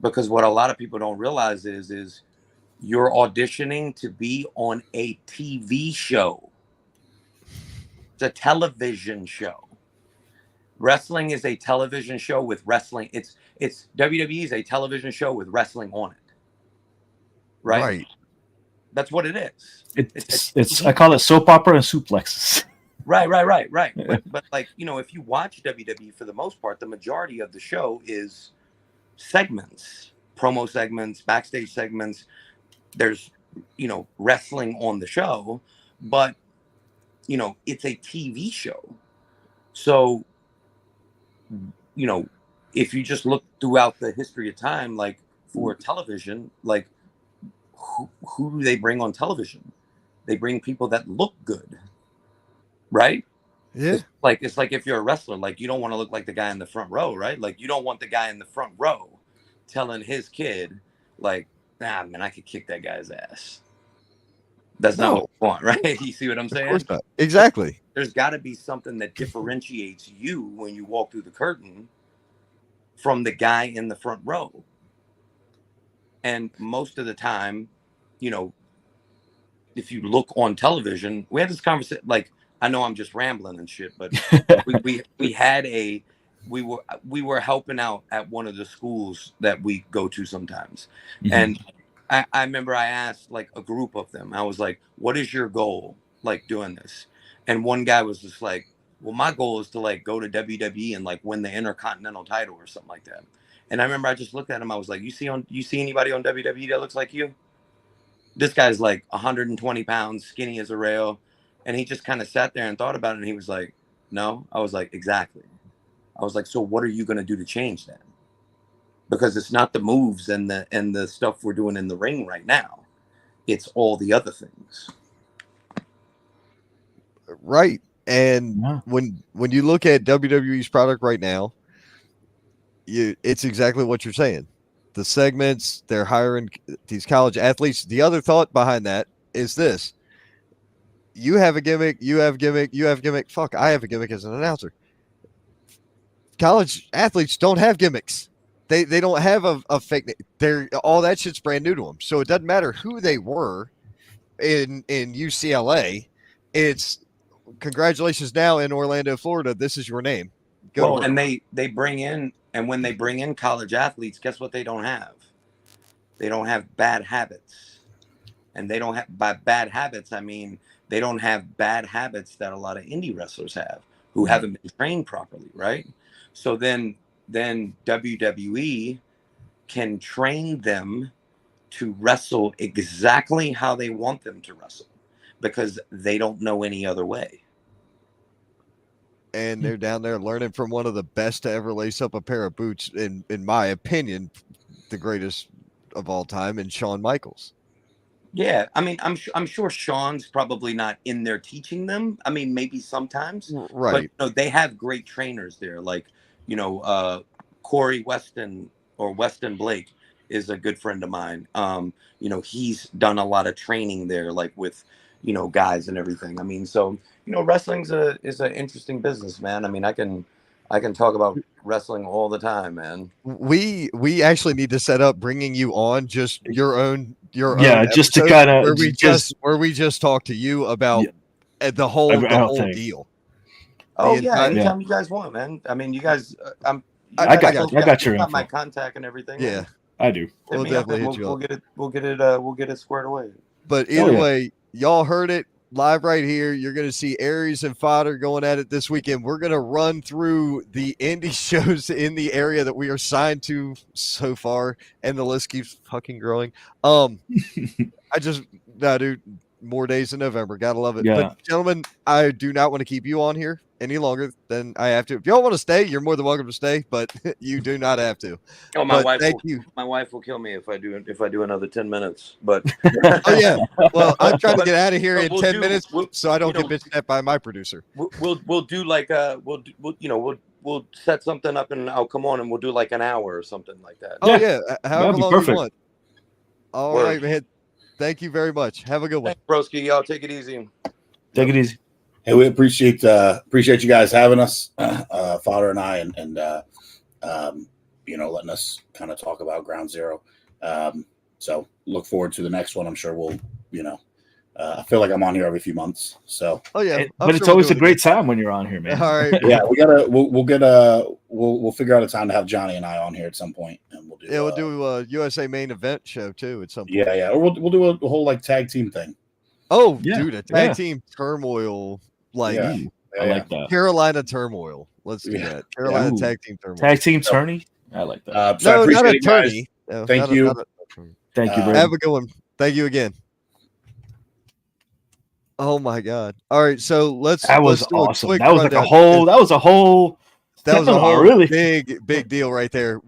Because what a lot of people don't realize is you're auditioning to be on a TV show. It's a television show. Wrestling is a television show with wrestling. It's WWE is a television show with wrestling on it. Right? Right. That's what it is. It's I call it soap opera and suplexes. Right. But like, if you watch WWE, for the most part, the majority of the show is segments, promo segments, backstage segments. There's, wrestling on the show, but it's a TV show. So, if you just look throughout the history of time, like for television, like who do they bring on television? They bring people that look good, right? Yeah. It's like if you're a wrestler, like you don't want to look like the guy in the front row, right? Like you don't want the guy in the front row telling his kid, like, nah, man, I could kick that guy's ass. That's not what we want, right? You see what I'm saying? Of course not. Exactly. There's got to be something that differentiates you when you walk through the curtain from the guy in the front row. And most of the time, if you look on television, we had this conversation. Like, I know I'm just rambling and shit, but we were helping out at one of the schools that we go to sometimes, and I remember I asked like a group of them. I was like, "What is your goal, like doing this?" And one guy was just like, "Well, my goal is to like go to WWE and like win the Intercontinental title or something like that." And I remember I just looked at him. I was like, "You see anybody on WWE that looks like you?" This guy's like 120 pounds, skinny as a rail. And he just kind of sat there and thought about it. And he was like, no. I was like, exactly. I was like, so what are you going to do to change that? Because it's not the moves and the stuff we're doing in the ring right now. It's all the other things. Right. And when you look at WWE's product right now, it's exactly what you're saying. The segments, they're hiring these college athletes. The other thought behind that is this. You have a gimmick, you have gimmick, you have gimmick. Fuck, I have a gimmick as an announcer. College athletes don't have gimmicks. They don't have a fake. They're all that shit's brand new to them. So it doesn't matter who they were in UCLA. It's congratulations now in Orlando, Florida. This is your name. Go to Well, work. and they bring in, and when they bring in college athletes, guess what they don't have? They don't have bad habits. And they don't have, by bad habits, I mean they don't have bad habits that a lot of indie wrestlers have who haven't been trained properly, right? So then WWE can train them to wrestle exactly how they want them to wrestle because they don't know any other way. And they're down there learning from one of the best to ever lace up a pair of boots, in my opinion, the greatest of all time, and Shawn Michaels. Yeah, I mean, I'm sure Sean's probably not in there teaching them. I mean, maybe sometimes, Right. but you know, they have great trainers there. Like, you know, Corey Weston or Weston Blake is a good friend of mine. You know, he's done a lot of training there, like with, you know, guys and everything. I mean, so you know, wrestling's is an interesting business, man. I mean, I can talk about wrestling all the time, man. We actually need to set up bringing you on just your own just to episodes kind of where we just talk to you about the whole thing. deal. Oh yeah, anytime you guys want, man. I mean, you guys, I got your info. My contact and everything. Yeah, I do. We'll definitely hit you up. We'll get it squared away. But either way, y'all heard it live right here. You're going to see Aries and Fodder going at it this weekend. We're going to run through the indie shows in the area that we are signed to so far, and the list keeps fucking growing. Dude, more days in November. Gotta love it. Yeah. But gentlemen, I do not want to keep you on here any longer than I have to. If y'all want to stay, you're more than welcome to stay, but you do not have to. Oh, my wife will kill me if I do another 10 minutes. But oh yeah. Well, I'm trying to get out of here in 10 minutes so I don't get bitched at by my producer. We'll do like we'll set something up and I'll come on and we'll do like an hour or something like that. Oh yeah. However long you want. All right, man. Thank you very much. Have a good one. Thanks, broski. Y'all take it easy. Take it easy. Hey, we appreciate you guys having us, Fodder and I, and you know, letting us kind of talk about Ground Zero. So look forward to the next one. I'm sure we'll, you know, I feel like I'm on here every few months. So but it's always a great time when you're on here, man. All right. Yeah, we'll figure out a time to have Johnny and I on here at some point, and we'll do a USA main event show too at some point. Yeah, or we'll do a whole like tag team thing. Oh, dude, a tag team turmoil, like I like that. Carolina turmoil. Let's do that. Carolina tag team turmoil. Tag team tourney. I like that. So no, not a tourney. Thank you. Thank you, have a good one. Thank you again. Oh my God! All right, so let's. That was do awesome. A that was like a whole. That was a whole really big deal right there.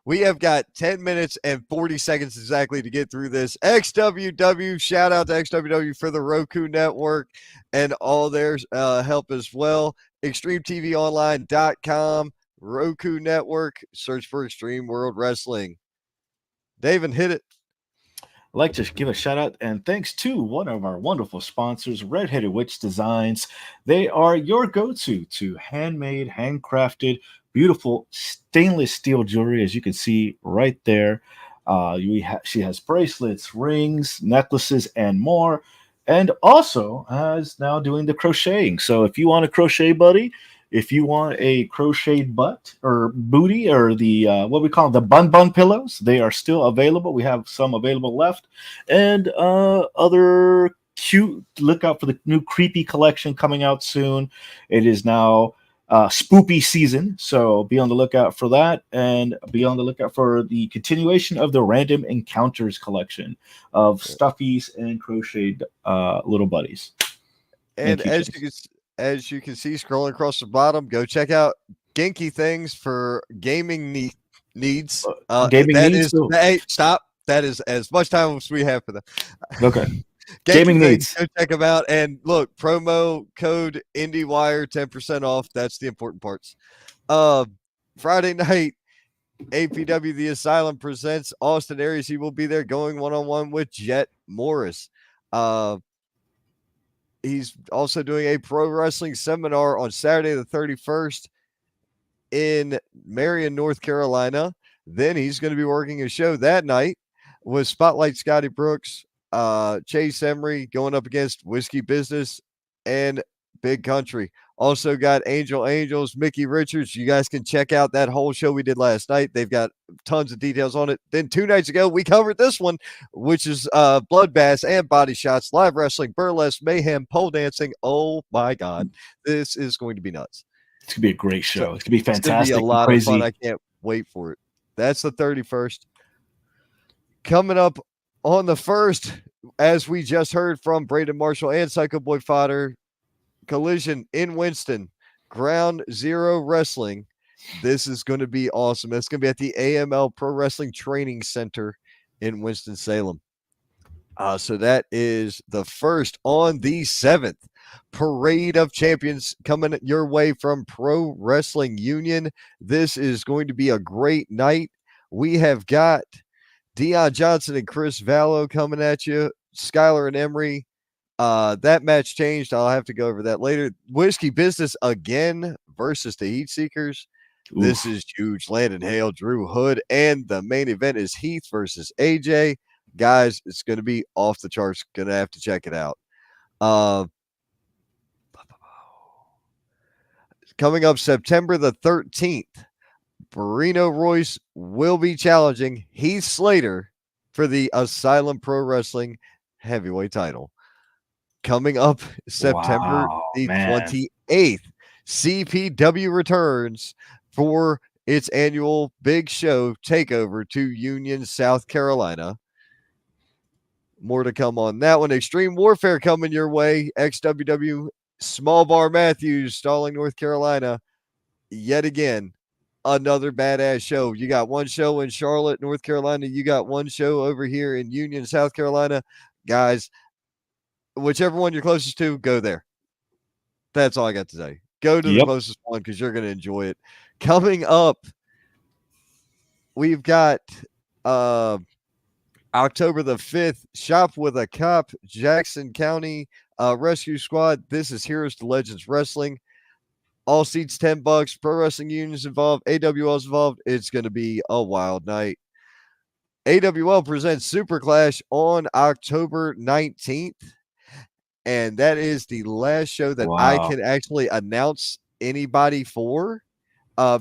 We have got 10 minutes and 40 seconds exactly to get through this. XWW, shout out to XWW for the Roku network and all their help as well. ExtremeTVOnline.com, Roku network. Search for Extreme World Wrestling. David, hit it. I'd like to give a shout out and thanks to one of our wonderful sponsors, Red-Headed Witch Designs. They are your go-to to handmade, handcrafted, beautiful stainless steel jewelry, as you can see right there. She has bracelets, rings, necklaces, and more, and also is now doing the crocheting. So if you want a crochet buddy, if you want a crocheted butt or booty or the what we call the bun pillows, they are still available. We have some available left, and other cute. Look out for the new creepy collection coming out soon. It is now spoopy season, so be on the lookout for that, and be on the lookout for the continuation of the Random Encounters collection of stuffies and crocheted little buddies. And as you can see, scrolling across the bottom, go check out Genki Things for gaming needs. Hey, stop. That is as much time as we have for that. Okay. Gaming needs. Go check them out. And look, promo code IndieWire, 10% off. That's the important parts. Friday night, APW The Asylum presents Austin Aries. He will be there going one-on-one with Jet Morris. He's also doing a pro wrestling seminar on Saturday the 31st in Marion, North Carolina. Then he's going to be working a show that night with Spotlight Scotty Brooks, Chase Emery going up against Whiskey Business, and Big Country. Also got Angel Angels, Mickey Richards. You guys can check out that whole show we did last night. They've got tons of details on it. Then 2 nights ago, we covered this one, which is bloodbaths and body shots, live wrestling, burlesque, mayhem, pole dancing. Oh my God, this is going to be nuts. It's gonna be a great show. So, it's gonna be it's fantastic. going to be a lot crazy. of fun. I can't wait for it. That's the 31st. Coming up on the 1st, as we just heard from Braden Marshall and Psycho Boy Fodder, Collision in Winston, Ground Zero Wrestling. This is going to be awesome. It's going to be at the AML Pro Wrestling Training Center in Winston-Salem. So that is the 1st. On the 7th, Parade of Champions coming your way from Pro Wrestling Union. This is going to be a great night. We have got Deion Johnson and Chris Vallow coming at you. Skylar and Emery. That match changed. I'll have to go over that later. Whiskey Business again versus the Heat Seekers. Oof. This is huge. Landon Hale, Drew Hood, and the main event is Heath versus AJ. Guys, it's going to be off the charts. Going to have to check it out. Coming up September the 13th, Barrino Royce will be challenging Heath Slater for the Asylum Pro Wrestling heavyweight title. Coming up September the 28th, CPW returns for its annual big show takeover to Union, South Carolina. More to come on that one. Extreme Warfare coming your way. XWW Small Bar Matthews, Stalling, North Carolina. Yet again, another badass show. You got one show in Charlotte, North Carolina. You got one show over here in Union, South Carolina. Guys, whichever one you're closest to, go there. That's all I got to say. Go to the closest one because you're going to enjoy it. Coming up, we've got October the 5th, Shop with a Cop, Jackson County Rescue Squad. This is Heroes to Legends Wrestling. All seats $10. Pro Wrestling Union's involved. AWL's involved. It's going to be a wild night. AWL presents Super Clash on October 19th. And that is the last show that I can actually announce anybody for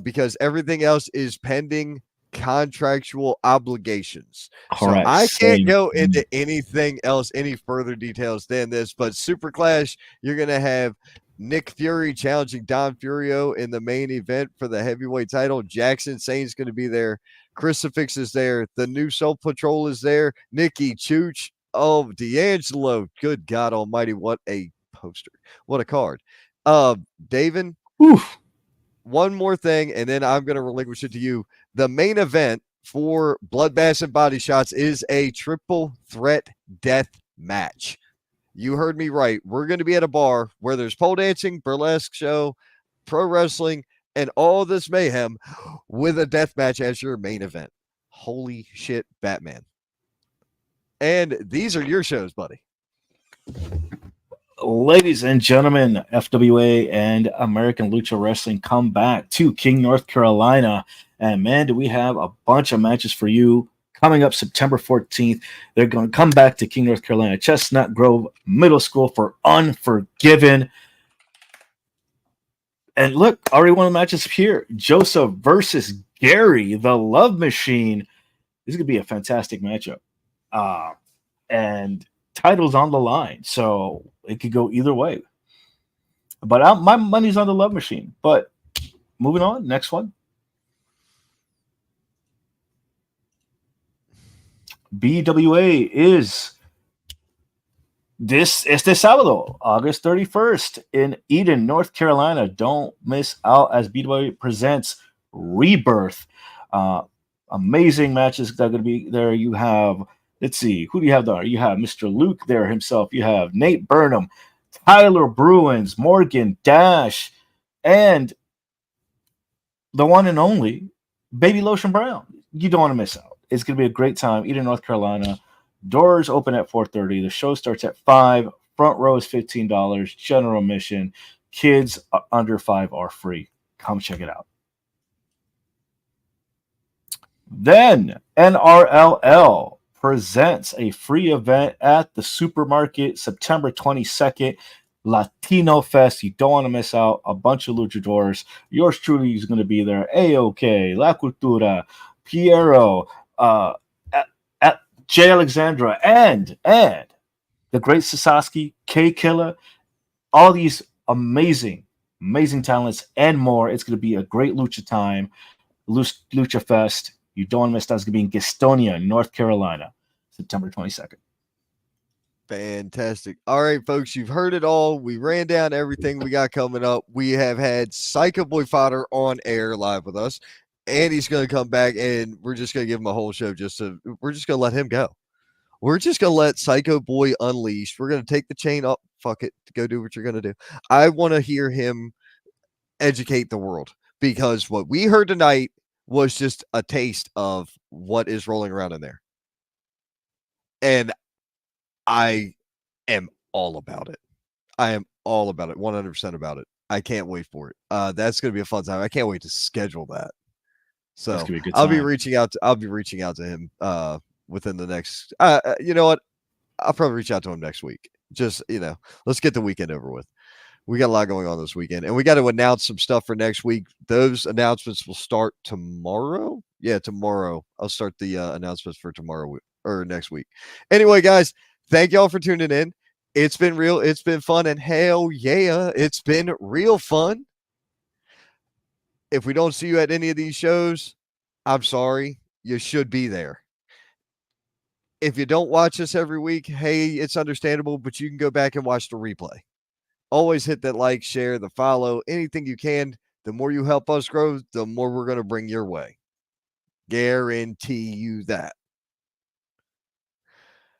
because everything else is pending contractual obligations. Correct. So I can't go into anything else, any further details than this, but Super Clash, you're going to have Nick Fury challenging Don Furio in the main event for the heavyweight title. Jackson Sane's going to be there. Crucifix is there. The new Soul Patrol is there. Nikki Chooch. Oh, D'Angelo. Good God almighty. What a poster. What a card. David, one more thing, and then I'm going to relinquish it to you. The main event for Bloodbaths and Body Shots is a triple threat death match. You heard me right. We're going to be at a bar where there's pole dancing, burlesque show, pro wrestling, and all this mayhem with a death match as your main event. Holy shit, Batman. And these are your shows, buddy. Ladies and gentlemen, FWA and American Lucha Wrestling come back to King, North Carolina. And man, do we have a bunch of matches for you coming up September 14th. They're going to come back to King, North Carolina, Chestnut Grove Middle School for Unforgiven. And look, already one of the matches here. Joseph versus Gary, the Love Machine. This is going to be a fantastic matchup. And titles on the line, so it could go either way. But my money's on the Love Machine. But moving on, next one. BWA is this sábado, August 31st in Eden, North Carolina. Don't miss out as BWA presents Rebirth. Amazing matches that are going to be there. You have, let's see, who do you have there? You have Mr. Luke there himself. You have Nate Burnham, Tyler Bruins, Morgan Dash, and the one and only Baby Lotion Brown. You don't want to miss out. It's going to be a great time. Eden, North Carolina. Doors open at 4:30. The show starts at 5. Front row is $15. General admission. Kids under 5 are free. Come check it out. Then NRLL presents a free event at the supermarket September 22nd. Latino Fest. You don't want to miss out. A bunch of luchadors. Yours truly is going to be there. AOK, La Cultura, Piero, at J. Alexandra, and the great Sasaki, K Killer, all these amazing talents and more. It's going to be a great lucha time, Lucha Fest. You don't want to miss that. It's going to be in Gastonia, North Carolina, September 22nd. Fantastic. All right, folks, you've heard it all. We ran down everything we got coming up. We have had Psycho Boy Fodder on air live with us, and he's going to come back, and we're just going to give him a whole show. We're just going to let him go. We're just going to let Psycho Boy unleashed. We're going to take the chain up. Fuck it. Go do what you're going to do. I want to hear him educate the world, because what we heard tonight was just a taste of what is rolling around in there. And I am all about it. I am all about it, 100% about it. I can't wait for it. That's going to be a fun time. I can't wait to schedule that. So That's gonna be a good I'll be time. reaching out to him within the next. You know what? I'll probably reach out to him next week. Just let's get the weekend over with. We got a lot going on this weekend, and we got to announce some stuff for next week. Those announcements will start tomorrow. Yeah, tomorrow. I'll start the announcements for tomorrow or next week. Anyway, guys, thank y'all for tuning in. It's been real. It's been fun, and hell yeah, it's been real fun. If we don't see you at any of these shows, I'm sorry. You should be there. If you don't watch us every week, hey, it's understandable, but you can go back and watch the replay. Always hit that like, share, the follow, anything you can. The more you help us grow, the more we're going to bring your way. Guarantee you that.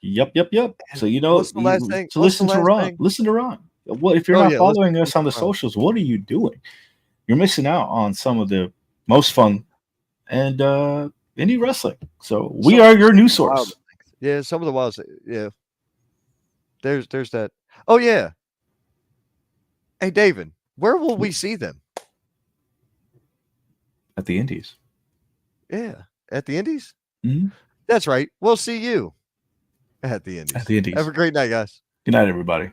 Yep. So What's the last thing? So listen to Ron. Listen to Ron. What if you're not following us on the socials? What are you doing? You're missing out on some of the most fun and indie wrestling. So we are your new source. Yeah, some of the wild. Yeah. There's that. Oh yeah. Hey, David, where will we see them? At the Indies. Yeah, at the Indies? Mm-hmm. That's right. We'll see you at the Indies. At the Indies. Have a great night, guys. Good night, everybody.